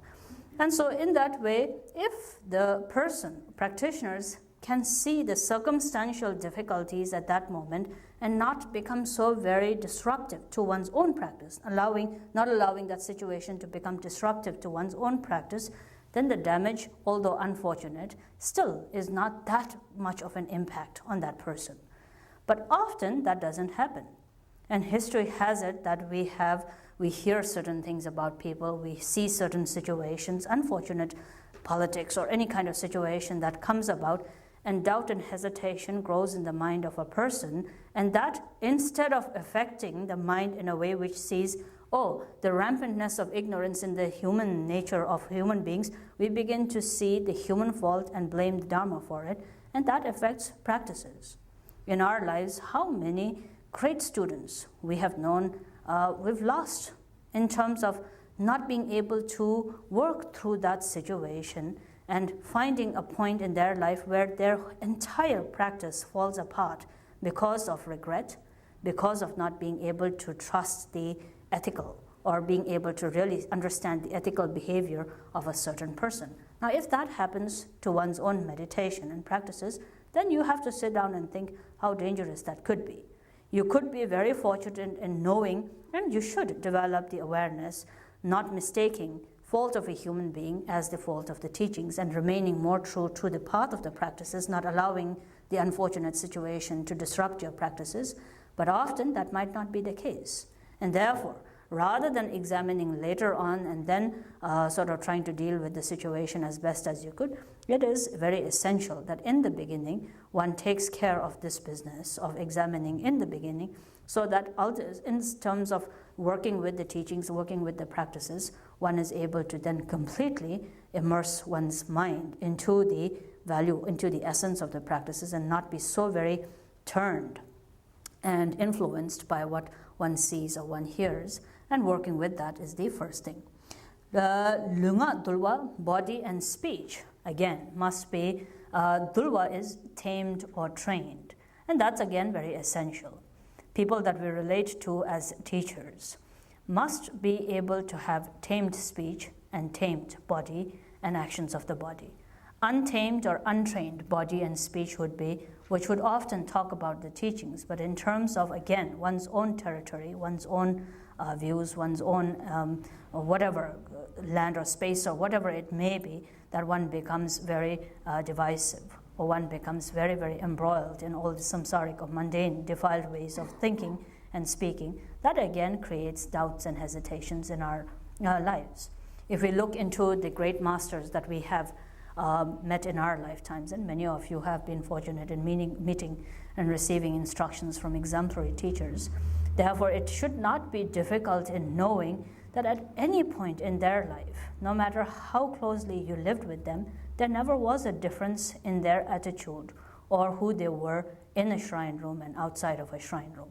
And so in that way, if the person, practitioners, can see the circumstantial difficulties at that moment and not become so very disruptive to one's own practice, not allowing that situation to become disruptive to one's own practice, then the damage, although unfortunate, still is not that much of an impact on that person. But often that doesn't happen. And history has it that we hear certain things about people, we see certain situations, unfortunate politics or any kind of situation that comes about, and doubt and hesitation grows in the mind of a person, and that, instead of affecting the mind in a way which sees, oh, the rampantness of ignorance in the human nature of human beings, we begin to see the human fault and blame the Dharma for it, and that affects practices. In our lives, how many great students we have known we've lost in terms of not being able to work through that situation and finding a point in their life where their entire practice falls apart because of regret, because of not being able to trust the ethical or being able to really understand the ethical behavior of a certain person. Now, if that happens to one's own meditation and practices, then you have to sit down and think how dangerous that could be. You could be very fortunate in knowing, and you should develop the awareness, not mistaking fault of a human being as the fault of the teachings and remaining more true to the path of the practices, not allowing the unfortunate situation to disrupt your practices. But often that might not be the case. And therefore, rather than examining later on and then sort of trying to deal with the situation as best as you could, it is very essential that in the beginning, one takes care of this business of examining in the beginning, so that in terms of working with the teachings, working with the practices, one is able to then completely immerse one's mind into the value, into the essence of the practices, and not be so very turned and influenced by what one sees or one hears. And working with that is the first thing. The lunga dulwa, body and speech, again, must be, dulwa is tamed or trained. And that's again very essential. People that we relate to as teachers must be able to have tamed speech and tamed body and actions of the body. Untamed or untrained body and speech which would often talk about the teachings, but in terms of, again, one's own territory, one's own views, one's own whatever, land or space or whatever it may be, that one becomes very divisive, or one becomes very, very embroiled in all the samsaric or mundane, defiled ways of thinking and speaking. That again creates doubts and hesitations in our lives. If we look into the great masters that we have met in our lifetimes, and many of you have been fortunate in meeting and receiving instructions from exemplary teachers, therefore it should not be difficult in knowing that at any point in their life, no matter how closely you lived with them, there never was a difference in their attitude or who they were in a shrine room and outside of a shrine room.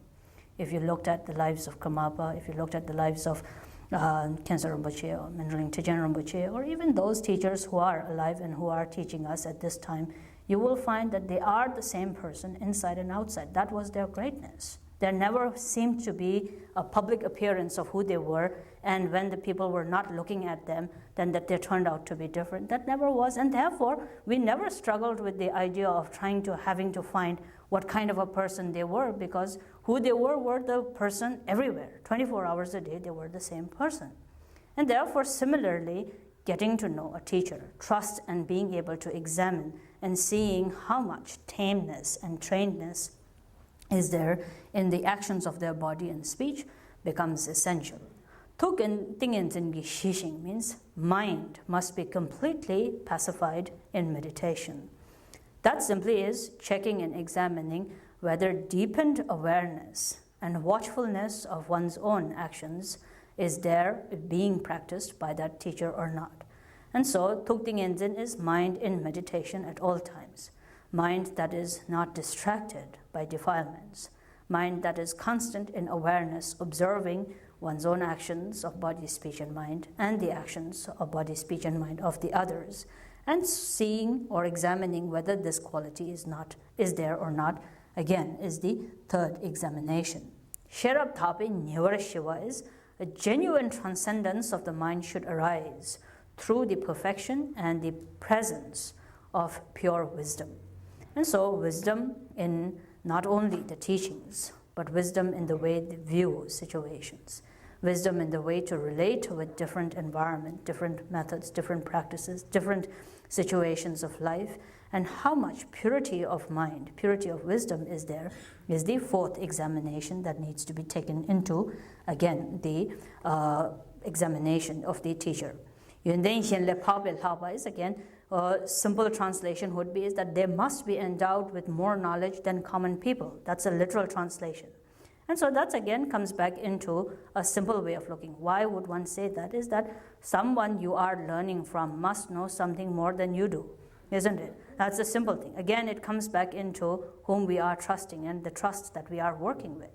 If you looked at the lives of Karmapa, if you looked at the lives of Khyentse Rinpoche or Mindraling Tejeng Rinpoche, or even those teachers who are alive and who are teaching us at this time you will find that they are the same person inside and outside. That was their greatness. There never seemed to be a public appearance of who they were, and when the people were not looking at them, then that they turned out to be different. That never was, and therefore we never struggled with the idea of having to find what kind of a person they were, because who they were the person everywhere. 24 hours a day, they were the same person. And therefore, similarly, getting to know a teacher, trust and being able to examine and seeing how much tameness and trainedness is there in the actions of their body and speech becomes essential. Means mind must be completely pacified in meditation. That simply is checking and examining whether deepened awareness and watchfulness of one's own actions is there being practiced by that teacher or not. And so Thukting Enzin is mind in meditation at all times. Mind that is not distracted by defilements. Mind that is constant in awareness, observing one's own actions of body, speech, and mind, and the actions of body, speech, and mind of the others, and seeing or examining whether this quality is there or not, again, is the third examination. Sherab Thape Nyavara Shiva is a genuine transcendence of the mind should arise through the perfection and the presence of pure wisdom. And so wisdom in not only the teachings, but wisdom in the way they view situations, wisdom in the way to relate with different environment, different methods, different practices, different situations of life, and how much purity of mind, purity of wisdom is there, is the fourth examination that needs to be taken into, again, the examination of the teacher. Is again, a simple translation would be is that they must be endowed with more knowledge than common people. That's a literal translation. And so that again comes back into a simple way of looking. Why would one say that? Is that someone you are learning from must know something more than you do, isn't it? That's a simple thing. Again, it comes back into whom we are trusting and the trust that we are working with.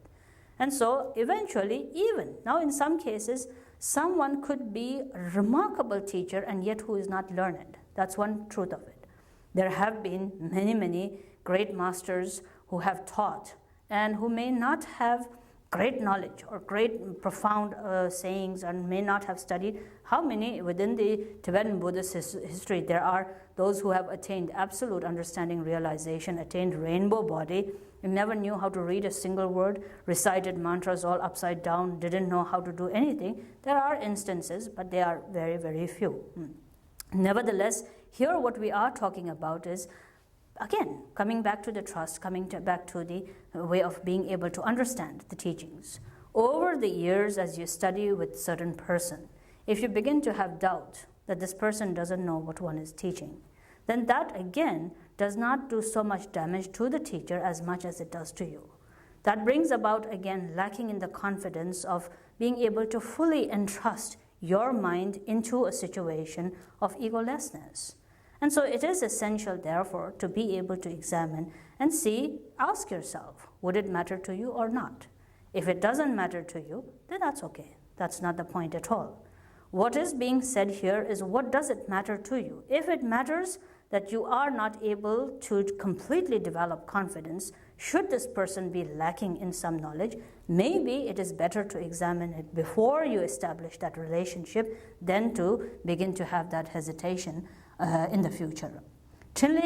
And so eventually, even now in some cases, someone could be a remarkable teacher and yet who is not learned. That's one truth of it. There have been many, many great masters who have taught and who may not have great knowledge or great profound sayings and may not have studied. How many within the Tibetan Buddhist history there are those who have attained absolute understanding, realization, attained rainbow body, and never knew how to read a single word, recited mantras all upside down, didn't know how to do anything. There are instances, but they are very, very few. Nevertheless, here what we are talking about is, again, coming back to the trust, back to the way of being able to understand the teachings. Over the years, as you study with certain person, if you begin to have doubt that this person doesn't know what one is teaching, then that again does not do so much damage to the teacher as much as it does to you. That brings about, again, lacking in the confidence of being able to fully entrust your mind into a situation of egolessness. And so it is essential, therefore, to be able to examine and see, ask yourself, would it matter to you or not? If it doesn't matter to you, then that's okay. That's not the point at all. What is being said here is, what does it matter to you? If it matters that you are not able to completely develop confidence, should this person be lacking in some knowledge, maybe it is better to examine it before you establish that relationship than to begin to have that hesitation in the future. Then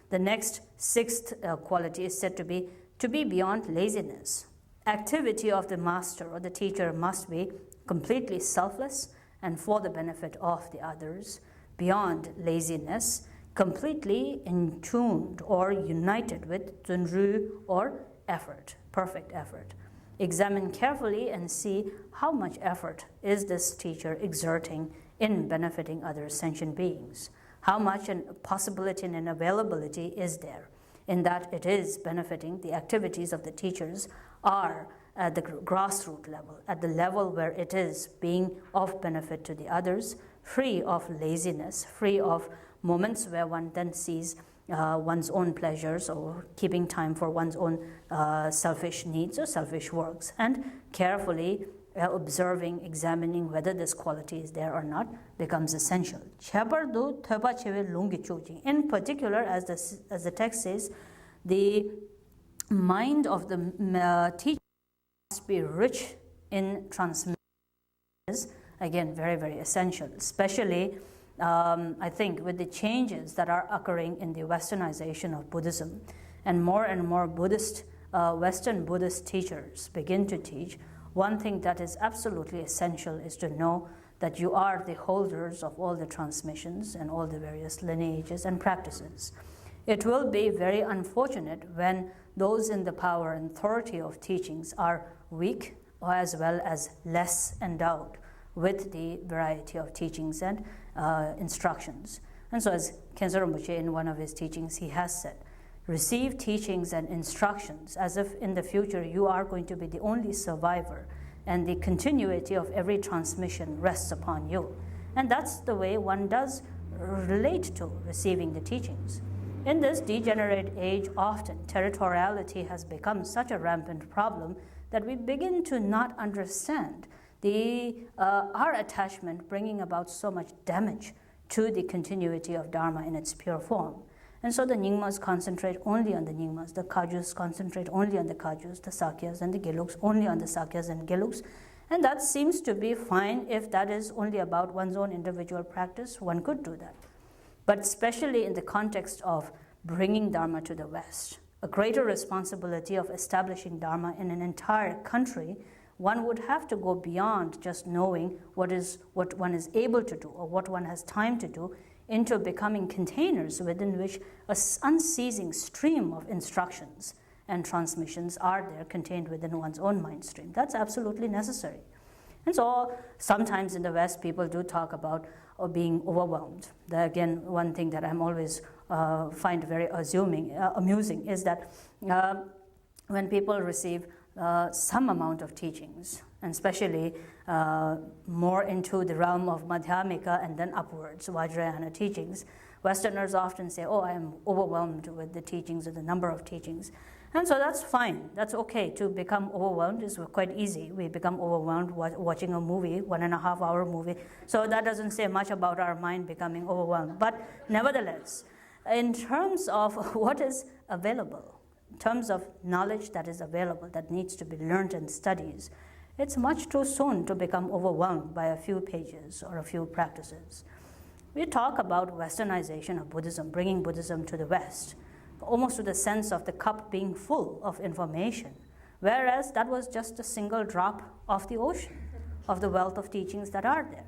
the next sixth quality is said to be beyond laziness. Activity of the master or the teacher must be completely selfless and for the benefit of the others, beyond laziness, completely in tuned or united with Zunru or effort, perfect effort. Examine carefully and see how much effort is this teacher exerting in benefiting other sentient beings. How much possibility and availability is there in that it is benefiting. The activities of the teachers are at the grassroots level, at the level where it is being of benefit to the others, free of laziness, free of moments where one then sees one's own pleasures or keeping time for one's own selfish needs or selfish works, and carefully observing, examining whether this quality is there or not becomes essential. In particular, as the text says, the mind of the teacher must be rich in transmission. Again, very, very essential, especially I think with the changes that are occurring in the westernization of Buddhism, and more Buddhist, Western Buddhist teachers begin to teach. One thing that is absolutely essential is to know that you are the holders of all the transmissions and all the various lineages and practices. It will be very unfortunate when those in the power and authority of teachings are weak, or as well as less endowed with the variety of teachings and instructions. And so as Khyentse Rinpoche in one of his teachings, he has said, receive teachings and instructions as if in the future you are going to be the only survivor and the continuity of every transmission rests upon you. And that's the way one does relate to receiving the teachings. In this degenerate age, often territoriality has become such a rampant problem that we begin to not understand our attachment bringing about so much damage to the continuity of Dharma in its pure form. And so the Nyingmas concentrate only on the Nyingmas, the Kajus concentrate only on the Kajus, the Sakyas and the Geluks only on the Sakyas and Geluks. And that seems to be fine if that is only about one's own individual practice. One could do that. But especially in the context of bringing Dharma to the West, a greater responsibility of establishing Dharma in an entire country, one would have to go beyond just knowing what one is able to do or what one has time to do into becoming containers within which an unceasing stream of instructions and transmissions are there contained within one's own mind stream. That's absolutely necessary. And so sometimes in the West, people do talk about being overwhelmed. Again, one thing that I'm always find very amusing is that when people receive some amount of teachings, and especially more into the realm of Madhyamika and then upwards, Vajrayana teachings, Westerners often say, oh, I am overwhelmed with the teachings or the number of teachings. And so that's fine. That's okay. To become overwhelmed is quite easy. We become overwhelmed watching a movie, 1.5 hour movie. So that doesn't say much about our mind becoming overwhelmed. But nevertheless, in terms of what is available, in terms of knowledge that is available, that needs to be learned and studies, it's much too soon to become overwhelmed by a few pages or a few practices. We talk about westernization of Buddhism, bringing Buddhism to the West, almost to the sense of the cup being full of information, whereas that was just a single drop of the ocean of the wealth of teachings that are there.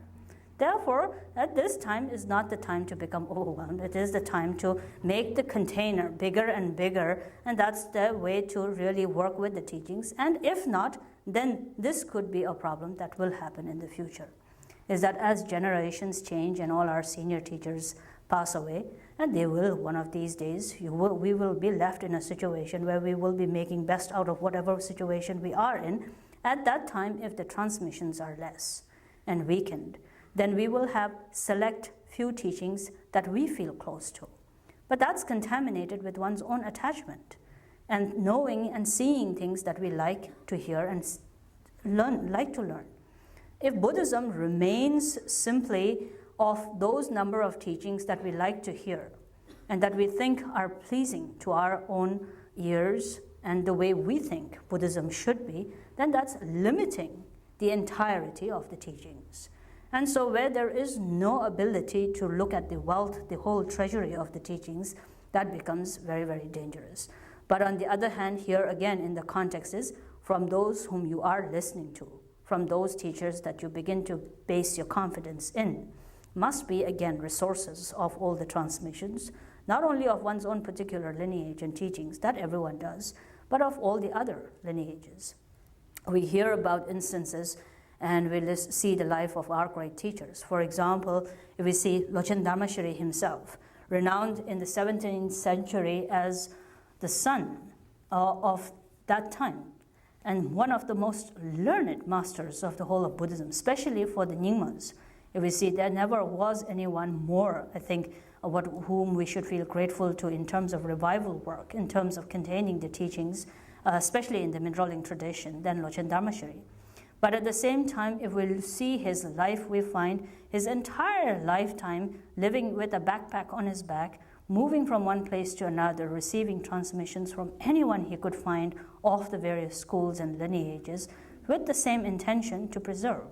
Therefore, at this time is not the time to become overwhelmed. It is the time to make the container bigger and bigger, and that's the way to really work with the teachings. And if not, then this could be a problem that will happen in the future, is that as generations change and all our senior teachers pass away, and they will one of these days, we will be left in a situation where we will be making best out of whatever situation we are in. At that time, if the transmissions are less and weakened, then we will have select few teachings that we feel close to. But that's contaminated with one's own attachment and knowing and seeing things that we like to hear and like to learn. If Buddhism remains simply of those number of teachings that we like to hear and that we think are pleasing to our own ears and the way we think Buddhism should be, then that's limiting the entirety of the teachings. And so where there is no ability to look at the wealth, the whole treasury of the teachings, that becomes very, very dangerous. But on the other hand, here again in the context is from those whom you are listening to, from those teachers that you begin to base your confidence in, must be again resources of all the transmissions, not only of one's own particular lineage and teachings, that everyone does, but of all the other lineages. We hear about instances and we see the life of our great teachers. For example, if we see Lochen Dharmashiri himself, renowned in the 17th century as the son of that time, and one of the most learned masters of the whole of Buddhism, especially for the Nyingmas. If we see, there never was anyone more, I think, whom we should feel grateful to in terms of revival work, in terms of containing the teachings, especially in the Mindroling tradition, than Lochen Dharmashiri. But at the same time, if we see his life, we find his entire lifetime living with a backpack on his back, moving from one place to another, receiving transmissions from anyone he could find of the various schools and lineages, with the same intention to preserve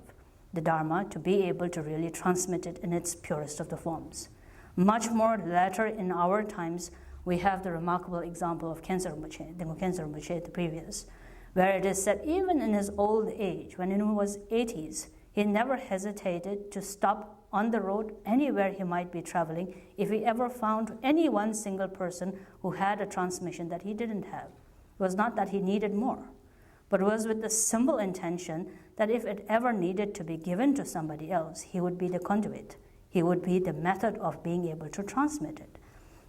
the Dharma, to be able to really transmit it in its purest of the forms. Much more later in our times, we have the remarkable example of Khyentse Rinpoche, the previous, where it is said even in his old age, when he was 80s, he never hesitated to stop on the road anywhere he might be traveling if he ever found any one single person who had a transmission that he didn't have. It was not that he needed more, but it was with the simple intention that if it ever needed to be given to somebody else, he would be the conduit. He would be the method of being able to transmit it.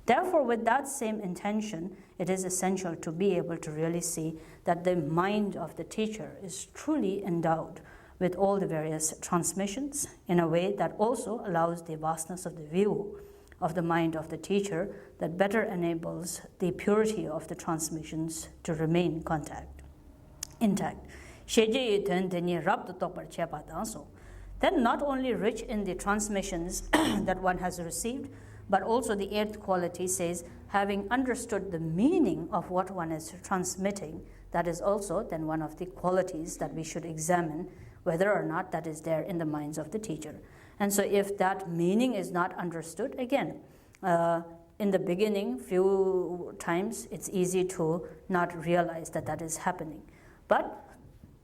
Therefore, with that same intention, it is essential to be able to really see that the mind of the teacher is truly endowed with all the various transmissions in a way that also allows the vastness of the view of the mind of the teacher that better enables the purity of the transmissions to remain intact. Then not only rich in the transmissions that one has received, but also the eighth quality says, having understood the meaning of what one is transmitting, that is also then one of the qualities that we should examine whether or not that is there in the minds of the teacher. And so if that meaning is not understood, again, in the beginning, few times, it's easy to not realize that that is happening. But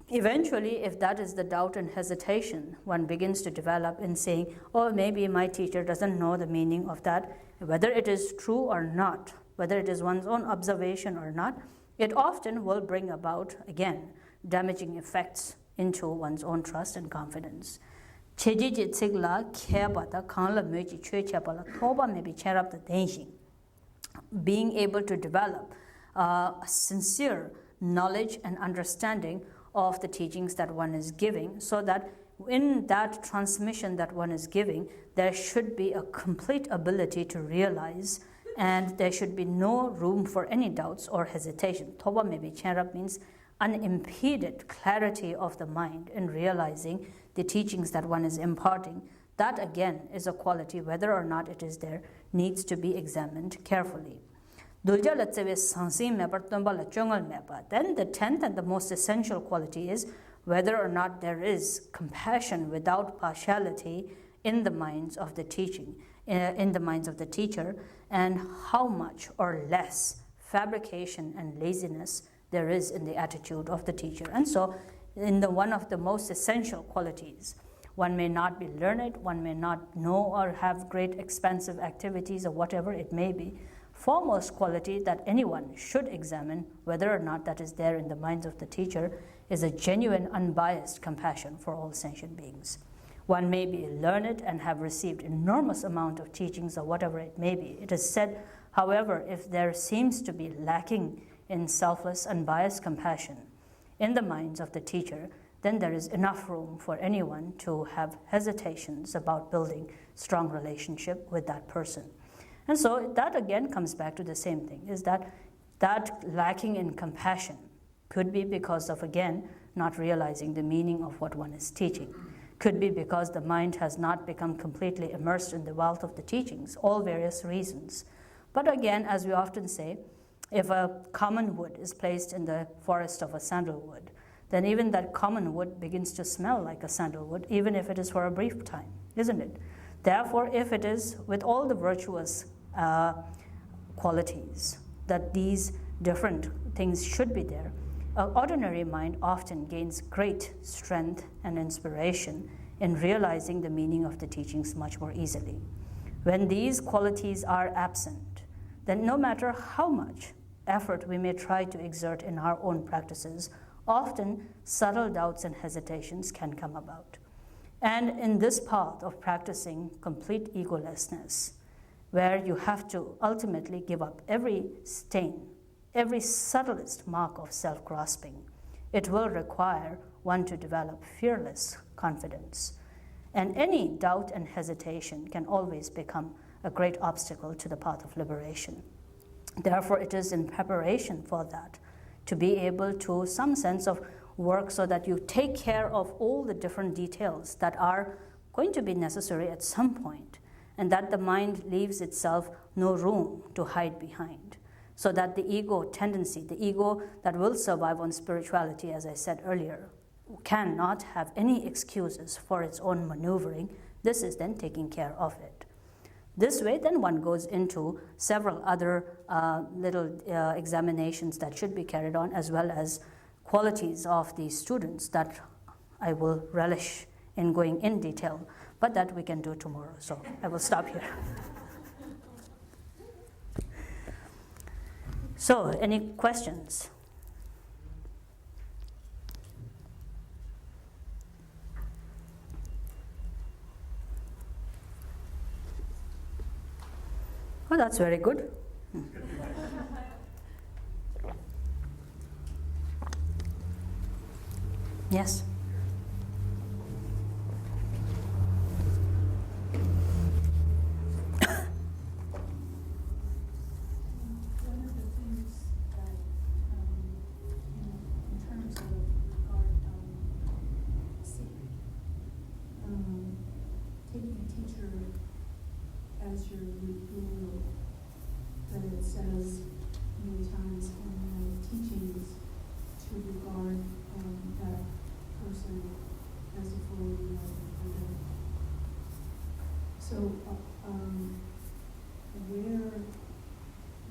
eventually, if that is the doubt and hesitation, one begins to develop in saying, oh, maybe my teacher doesn't know the meaning of that, whether it is true or not, whether it is one's own observation or not, it often will bring about, again, damaging effects into one's own trust and confidence. Being able to develop sincere knowledge and understanding of the teachings that one is giving, so that in that transmission that one is giving, there should be a complete ability to realize, and there should be no room for any doubts or hesitation. Thoba maybe Chenrab means unimpeded clarity of the mind in realizing the teachings that one is imparting. That again is a quality, whether or not it is there, needs to be examined carefully. Then the 10th and the most essential quality is whether or not there is compassion without partiality in the minds of the in the minds of the teacher, and how much or less fabrication and laziness there is in the attitude of the teacher. And so in one of the most essential qualities, one may not be learned, one may not know or have great expansive activities or whatever it may be, foremost quality that anyone should examine whether or not that is there in the minds of the teacher is a genuine, unbiased compassion for all sentient beings. One may be learned and have received enormous amount of teachings or whatever it may be. It is said, however, if there seems to be lacking in selfless, unbiased compassion in the minds of the teacher, then there is enough room for anyone to have hesitations about building strong relationship with that person. And so that again comes back to the same thing, is that lacking in compassion could be because of, again, not realizing the meaning of what one is teaching. Could be because the mind has not become completely immersed in the wealth of the teachings, all various reasons. But again, as we often say, if a common wood is placed in the forest of a sandalwood, then even that common wood begins to smell like a sandalwood, even if it is for a brief time, isn't it? Therefore, if it is with all the virtuous qualities that these different things should be there, an ordinary mind often gains great strength and inspiration in realizing the meaning of the teachings much more easily. When these qualities are absent, then no matter how much effort we may try to exert in our own practices, often subtle doubts and hesitations can come about. And in this path of practicing complete egolessness, where you have to ultimately give up every stain, every subtlest mark of self-grasping, it will require one to develop fearless confidence. And any doubt and hesitation can always become a great obstacle to the path of liberation. Therefore, it is in preparation for that, to be able to some sense of work so that you take care of all the different details that are going to be necessary at some point, and that the mind leaves itself no room to hide behind, so that the ego tendency, the ego that will survive on spirituality, as I said earlier, cannot have any excuses for its own maneuvering. This is then taking care of it. This way, then one goes into several other little examinations that should be carried on, as well as qualities of the students that I will relish in going in detail, but that we can do tomorrow. So I will stop here. So, any questions? Oh, that's very good. Yes. As your guru, that it says many times in the teachings to regard that person as a fully enlightened Buddha. So, where,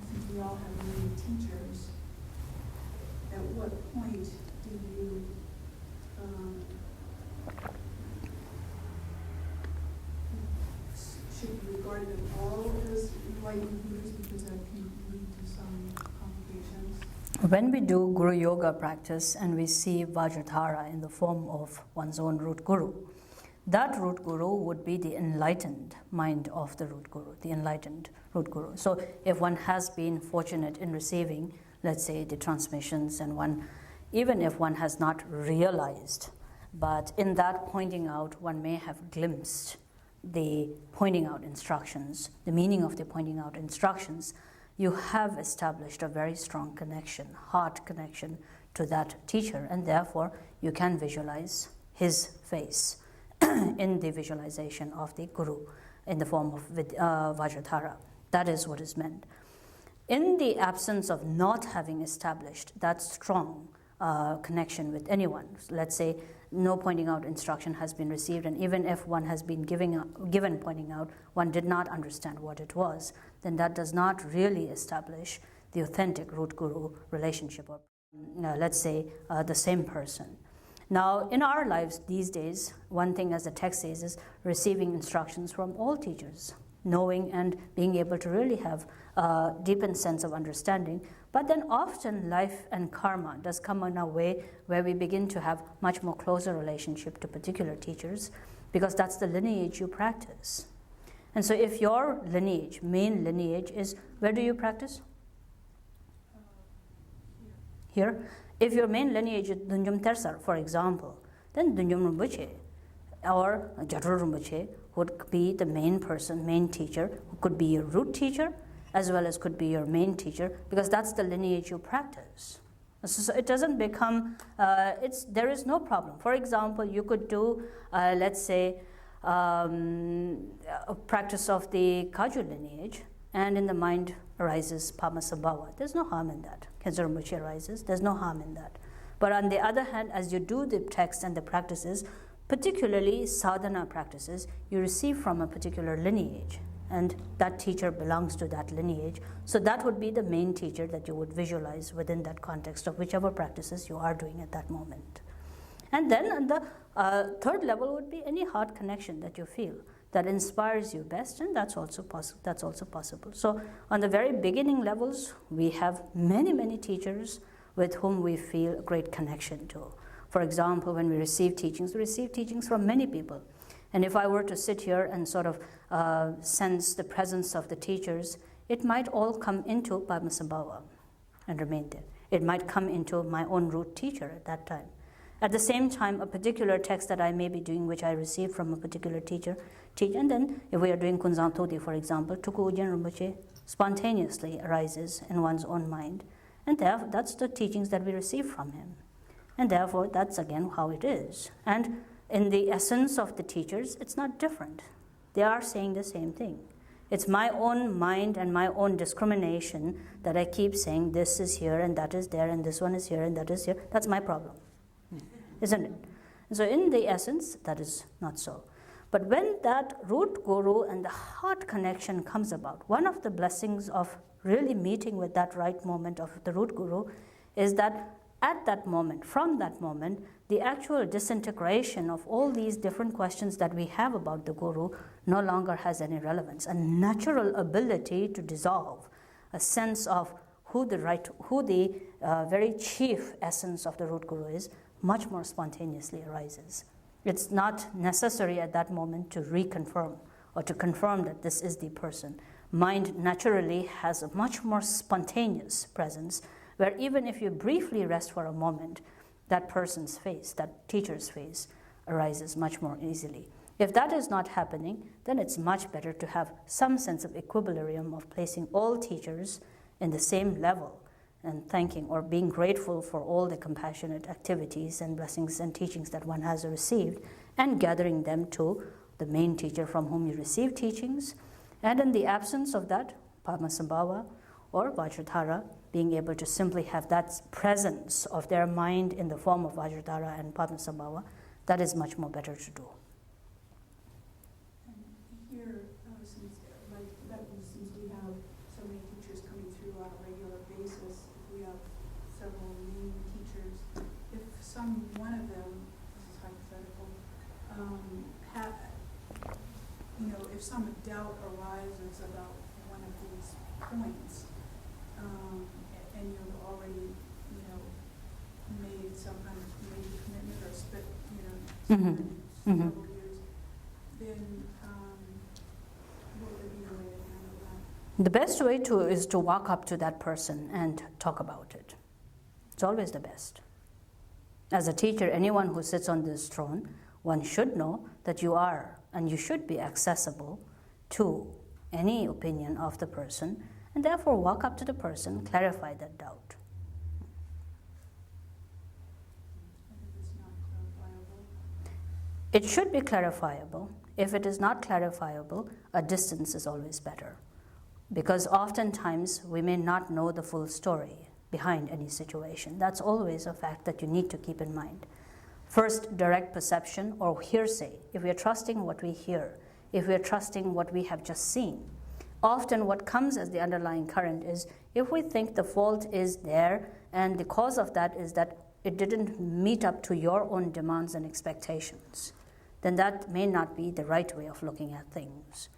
since we all have many teachers, at what point do you should you regard them all as enlightened Buddhas, because that can lead to some complications? When we do Guru Yoga practice and we see Vajradhara in the form of one's own root guru, that root guru would be the enlightened mind of the root guru, the enlightened root guru. So if one has been fortunate in receiving, let's say, the transmissions, and one, even if one has not realized, but in that pointing out, one may have glimpsed the pointing out instructions, the meaning of the pointing out instructions, you have established a very strong connection, heart connection to that teacher, and therefore you can visualize his face in the visualization of the Guru in the form of Vajradhara. That is what is meant. In the absence of not having established that strong connection with anyone, let's say no pointing out instruction has been received, and even if one has been given pointing out, one did not understand what it was, then that does not really establish the authentic root guru relationship, or let's say the same person. Now, in our lives these days, one thing, as the text says, is receiving instructions from all teachers, knowing and being able to really have a deepened sense of understanding. But then often life and karma does come in a way where we begin to have much more closer relationship to particular teachers, because that's the lineage you practice. And so if your lineage, main lineage, is, where do you practice? Here. If your main lineage is Dunjum Tersar, for example, then Dunjum Rinpoche or Jetsun Rinpoche would be the main person, main teacher, who could be your root teacher, as well as could be your main teacher, because that's the lineage you practice. So it doesn't become, there is no problem. For example, you could do, let's say, a practice of the Kaju lineage, and in the mind arises Padmasambhava. There's no harm in that. Khensur Rinpoche arises, there's no harm in that. But on the other hand, as you do the text and the practices, particularly sadhana practices, you receive from a particular lineage, and that teacher belongs to that lineage. So that would be the main teacher that you would visualize within that context of whichever practices you are doing at that moment. And then on the third level would be any heart connection that you feel that inspires you best, and that's also possible. So on the very beginning levels, we have many teachers with whom we feel a great connection to. For example, when we receive teachings from many people. And if I were to sit here and sort of sense the presence of the teachers, it might all come into Padmasambhava and remain there. It might come into my own root teacher at that time. At the same time, a particular text that I may be doing, which I received from a particular teacher, and then if we are doing Kunzang Todi, for example, Tuku Ujien Rinpoche spontaneously arises in one's own mind. And that's the teachings that we receive from him. And therefore, that's again how it is. And in the essence of the teachers, it's not different. They are saying the same thing. It's my own mind and my own discrimination that I keep saying this is here and that is there and this one is here and that is here. That's my problem, isn't it? And so in the essence, that is not so. But when that root guru and the heart connection comes about, one of the blessings of really meeting with that right moment of the root guru is that at that moment, from that moment, the actual disintegration of all these different questions that we have about the guru no longer has any relevance. A natural ability to dissolve, a sense of who the very chief essence of the root guru is, much more spontaneously arises. It's not necessary at that moment to reconfirm or to confirm that this is the person. Mind naturally has a much more spontaneous presence, where even if you briefly rest for a moment, that person's face, that teacher's face, arises much more easily. If that is not happening, then it's much better to have some sense of equilibrium of placing all teachers in the same level and thanking or being grateful for all the compassionate activities and blessings and teachings that one has received, and gathering them to the main teacher from whom you receive teachings. And in the absence of that, Padmasambhava or Vajradhara, being able to simply have that presence of their mind in the form of Vajradhara and Padmasambhava, that is much more better to do. And here, since we have so many teachers coming through on a regular basis, we have several main teachers, if one of them, this is hypothetical, if some doubt arises about one of these points, and you've already, made some kind of commitment or several years, then what would be the way to handle that? The best way is to walk up to that person and talk about it. It's always the best. As a teacher, anyone who sits on this throne, one should know that you are and you should be accessible to any opinion of the person, and therefore walk up to the person, clarify that doubt. And if it's not clarifiable? It should be clarifiable. If it is not clarifiable, a distance is always better, because oftentimes we may not know the full story behind any situation. That's always a fact that you need to keep in mind. First, direct perception or hearsay. If we are trusting what we hear, if we are trusting what we have just seen, often what comes as the underlying current is if we think the fault is there and the cause of that is that it didn't meet up to your own demands and expectations, then that may not be the right way of looking at things.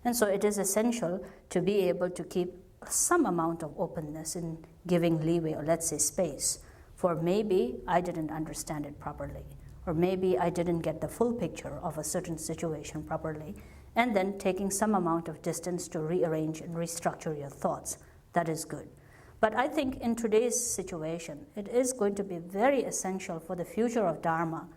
And so it is essential to be able to keep some amount of openness in giving leeway, or let's say space, for maybe I didn't understand it properly, or maybe I didn't get the full picture of a certain situation properly, and then taking some amount of distance to rearrange and restructure your thoughts. That is good. But I think in today's situation, it is going to be very essential for the future of Dharma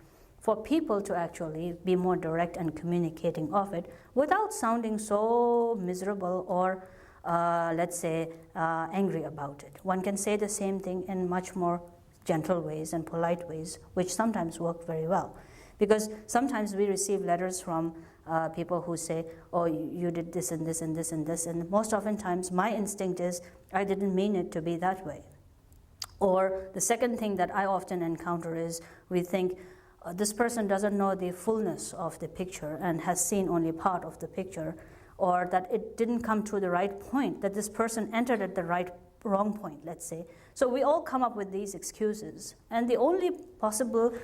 for people to actually be more direct and communicating of it without sounding so miserable or, let's say, angry about it. One can say the same thing in much more gentle ways and polite ways, which sometimes work very well. Because sometimes we receive letters from people who say, oh, you did this and this and this and this, and most oftentimes my instinct is, I didn't mean it to be that way. Or the second thing that I often encounter is we think, this person doesn't know the fullness of the picture and has seen only part of the picture, or that it didn't come to the right point, that this person entered at the wrong point, let's say. So we all come up with these excuses. And the only possible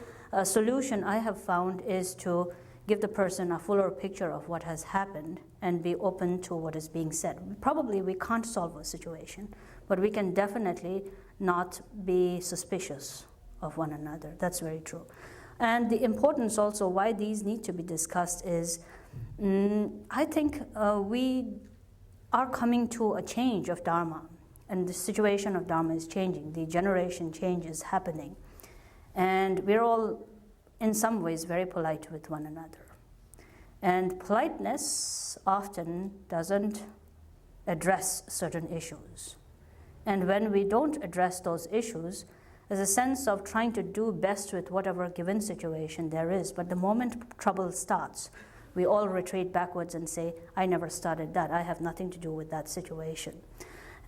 solution I have found is to give the person a fuller picture of what has happened and be open to what is being said. Probably we can't solve a situation, but we can definitely not be suspicious of one another. That's very true. And the importance also why these need to be discussed is, I think we are coming to a change of Dharma, and the situation of Dharma is changing. The generation change is happening. And we're all, in some ways, very polite with one another. And politeness often doesn't address certain issues. And when we don't address those issues, There's a sense of trying to do best with whatever given situation there is. But the moment trouble starts, we all retreat backwards and say, I never started that. I have nothing to do with that situation.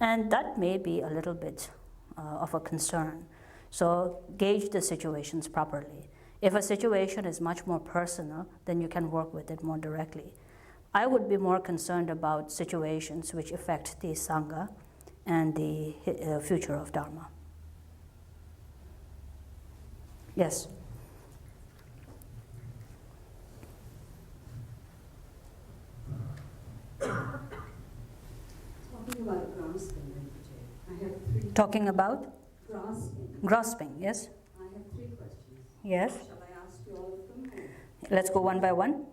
And that may be a little bit of a concern. So gauge the situations properly. If a situation is much more personal, then you can work with it more directly. I would be more concerned about situations which affect the Sangha and the future of Dharma. Yes? Talking about grasping, I have three. Talking about? Grasping. Grasping, yes? I have three questions. Yes? Shall I ask you all of them? Let's go one by one.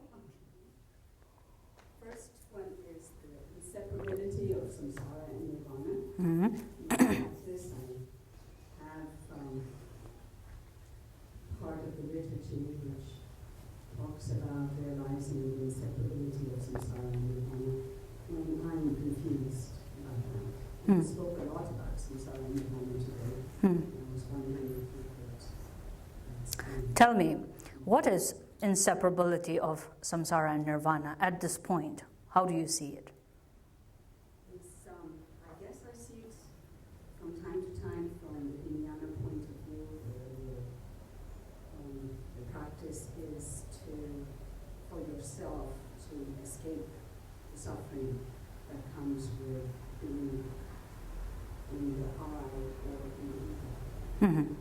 First one is the inseparability of samsara and nirvana. Mm-hmm. This I have part of the liturgy which talks about realizing the inseparability of samsara and nirvana, and I'm confused about that. We spoke a lot about samsara and nirvana today. I was wondering if you could explain. Tell me, what is inseparability of samsara and nirvana at this point? How do you see it? It's, I guess I see it from time to time from the Hinayana point of view. The practice is for yourself to escape the suffering that comes with being in the I or in the ego. Mm-hmm.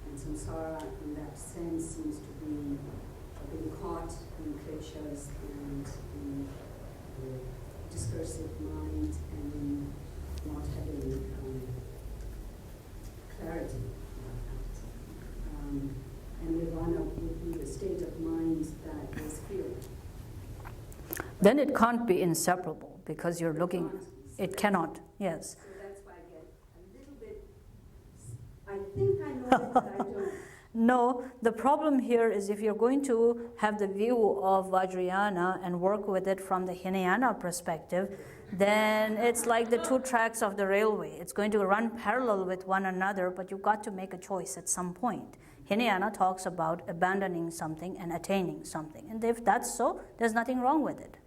And samsara, in that sense, seems to be being caught in kleshas and in the discursive mind and in not having clarity about that. And nirvana would be the state of mind that is feeling. Then it can't be inseparable because you're looking, it cannot, yes. So that's why I get a little bit, I think I know it, but I don't. No, the problem here is if you're going to have the view of Vajrayana and work with it from the Hinayana perspective, then it's like the two tracks of the railway. It's going to run parallel with one another, but you've got to make a choice at some point. Hinayana talks about abandoning something and attaining something. And if that's so, there's nothing wrong with it.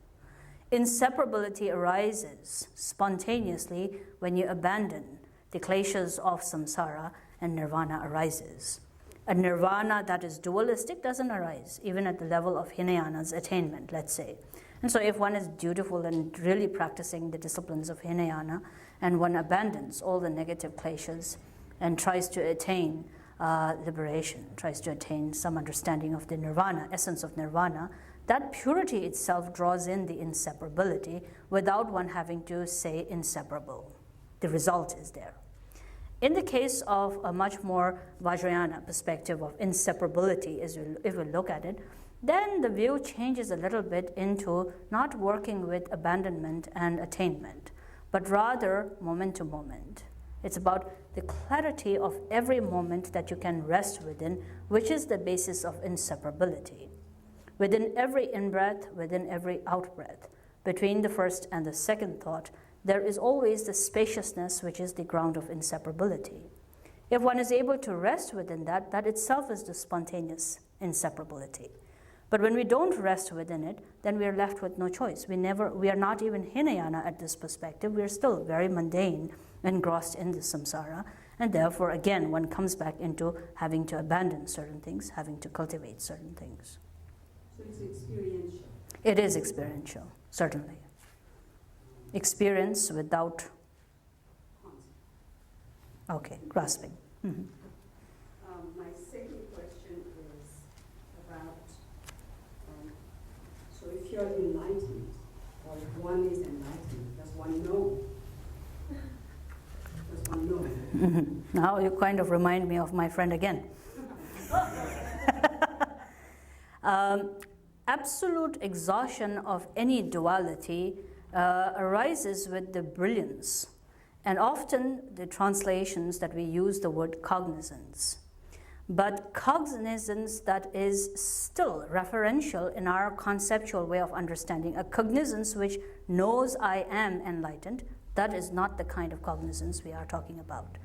Inseparability arises spontaneously when you abandon the kleshas of samsara and nirvana arises. A nirvana that is dualistic doesn't arise, even at the level of Hinayana's attainment, let's say. And so if one is dutiful and really practicing the disciplines of Hinayana, and one abandons all the negative kleshas and tries to attain liberation, tries to attain some understanding of the nirvana, essence of nirvana, that purity itself draws in the inseparability without one having to say inseparable. The result is there. In the case of a much more Vajrayana perspective of inseparability, if we look at it, then the view changes a little bit into not working with abandonment and attainment, but rather moment to moment. It's about the clarity of every moment that you can rest within, which is the basis of inseparability. Within every in-breath, within every out-breath, between the first and the second thought, there is always the spaciousness which is the ground of inseparability. If one is able to rest within that, that itself is the spontaneous inseparability. But when we don't rest within it, then we are left with no choice. We are not even Hinayana at this perspective. We are still very mundane, engrossed in the samsara, and therefore, again, one comes back into having to abandon certain things, having to cultivate certain things. So it's experiential. It is experiential, certainly. Experience without, okay, grasping. Mm-hmm. My second question is about, so if you're enlightened, or if one is enlightened, does one know? Does one know? Mm-hmm. Now you kind of remind me of my friend again. Absolute exhaustion of any duality arises with the brilliance. And often the translations that we use the word cognizance. But cognizance that is still referential in our conceptual way of understanding, a cognizance which knows I am enlightened, that is not the kind of cognizance we are talking about.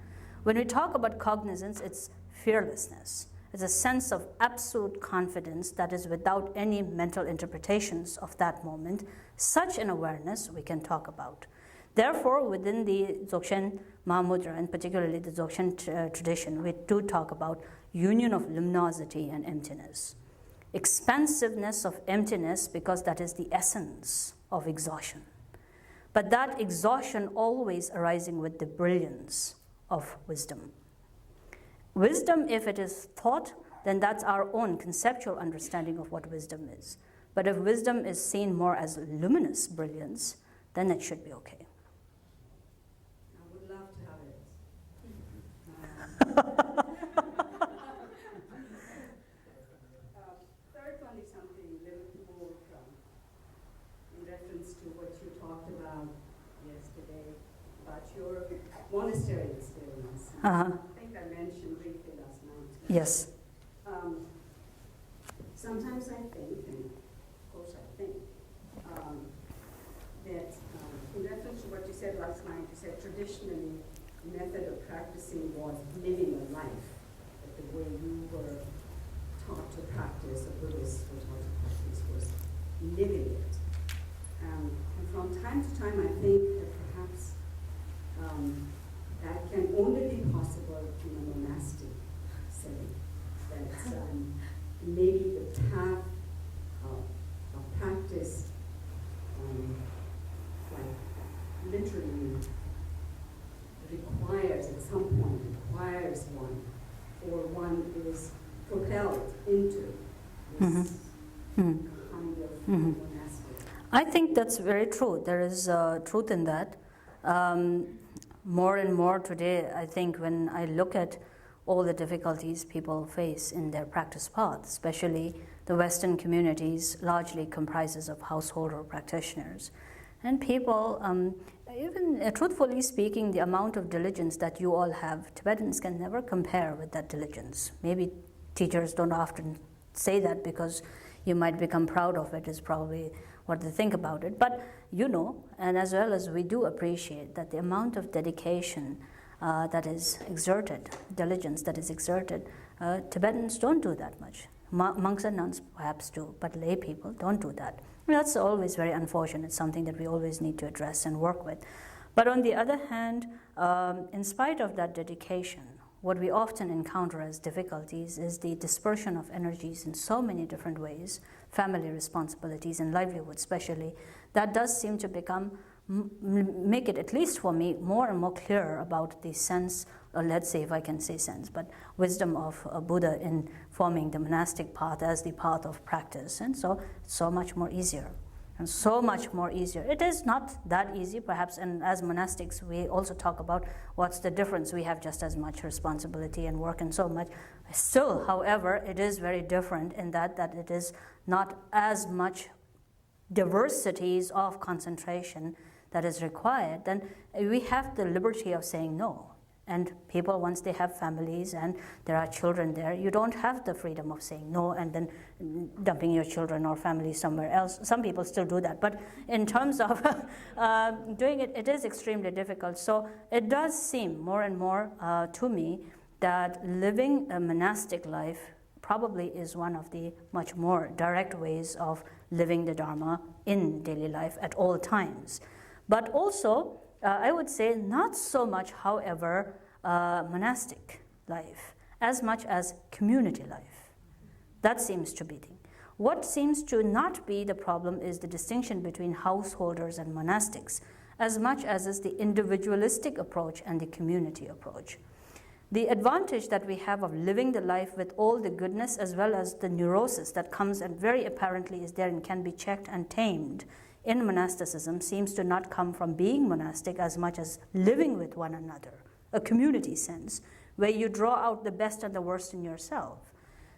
When we talk about cognizance, it's fearlessness. It's a sense of absolute confidence that is without any mental interpretations of that moment. Such an awareness we can talk about. Therefore, within the Dzogchen Mahamudra, and particularly the Dzogchen tradition, we do talk about union of luminosity and emptiness. Expansiveness of emptiness, because that is the essence of exhaustion. But that exhaustion always arising with the brilliance of wisdom. Wisdom, if it is thought, then that's our own conceptual understanding of what wisdom is. But if wisdom is seen more as luminous brilliance, then it should be okay. I would love to have it. Third one is something a little more in reference to what you talked about yesterday, about your monastery experience. Uh-huh. I think I mentioned briefly last night. Yes. Sometimes I think, and of course I think, that in reference to what you said last night, you said traditionally the method of practicing was living a life, that the way you were taught to practice, or Buddhists were taught to practice, was living it. And from time to time I think that perhaps that can only be possible in a monastic setting. That maybe the path of practice, like literally requires, at some point, requires one, or one is propelled into this kind of monastic. I think that's very true. There is truth in that. More and more today, I think, when I look at all the difficulties people face in their practice path, especially the Western communities, largely comprises of householder practitioners. And people, even truthfully speaking, the amount of diligence that you all have, Tibetans can never compare with that diligence. Maybe teachers don't often say that because you might become proud of it, is probably what they think about it. But you know, and as well as we do appreciate that the amount of dedication that is exerted, diligence that is exerted, Tibetans don't do that much. Monks and nuns perhaps do, but lay people don't do that. That's always very unfortunate, something that we always need to address and work with. But on the other hand, in spite of that dedication, what we often encounter as difficulties is the dispersion of energies in so many different ways, family responsibilities and livelihood especially, that does seem to make it, at least for me, more and more clear about the sense, or let's say if I can say sense, but wisdom of Buddha in forming the monastic path as the path of practice. And so much more easier. And so much more easier. It is not that easy, perhaps, and as monastics, we also talk about what's the difference. We have just as much responsibility and work and so much. Still, however, it is very different in that it is not as much diversities of concentration that is required. Then we have the liberty of saying no. And people, once they have families and there are children there, you don't have the freedom of saying no and then dumping your children or family somewhere else. Some people still do that. But in terms of doing it, it is extremely difficult. So it does seem more and more to me that living a monastic life probably is one of the much more direct ways of living the Dharma in daily life at all times. But also, I would say not so much, however, monastic life, as much as community life. That seems to be the thing. What seems to not be the problem is the distinction between householders and monastics, as much as is the individualistic approach and the community approach. The advantage that we have of living the life with all the goodness as well as the neurosis that comes and very apparently is there and can be checked and tamed in monasticism seems to not come from being monastic as much as living with one another, a community sense, where you draw out the best and the worst in yourself.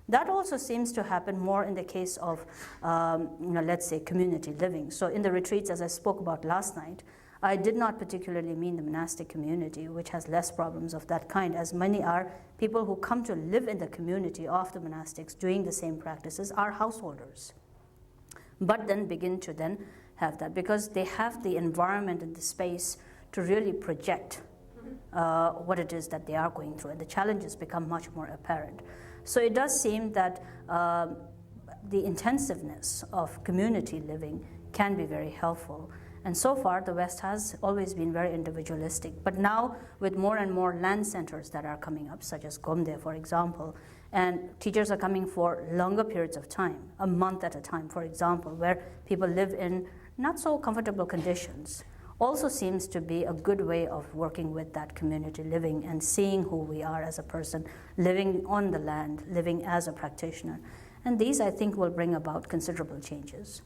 That also seems to happen more in the case of, let's say, community living. So in the retreats, as I spoke about last night, I did not particularly mean the monastic community, which has less problems of that kind, as many are people who come to live in the community of the monastics doing the same practices are householders, but then begin to then have that because they have the environment and the space to really project what it is that they are going through, and the challenges become much more apparent. So it does seem that the intensiveness of community living can be very helpful. And so far, the West has always been very individualistic. But now, with more and more land centers that are coming up, such as Gomde, for example, and teachers are coming for longer periods of time, a month at a time, for example, where people live in not so comfortable conditions, also seems to be a good way of working with that community living and seeing who we are as a person, living on the land, living as a practitioner. And these, I think, will bring about considerable changes.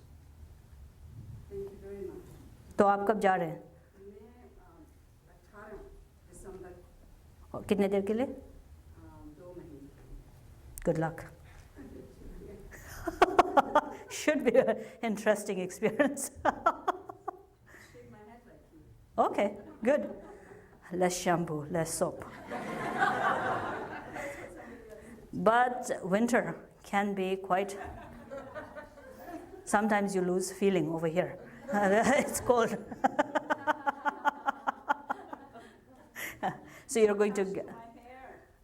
Thank you very much. तो आप कब जा रहे हैं? मैं 18 दिसंबर और कितने देर के लिए? 2 महीने. Good luck. Should be an interesting experience. Shave my head like you. Okay, good. Less shampoo, less soap. But winter can be quite... Sometimes you lose feeling over here. It's cold. So you're going to... My hair.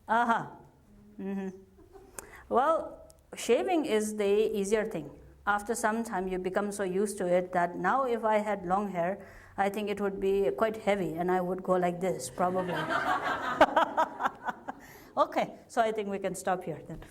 Uh-huh. Mm-hmm. Well, shaving is the easier thing. After some time, you become so used to it that now if I had long hair, I think it would be quite heavy and I would go like this, probably. Okay, so I think we can stop here then.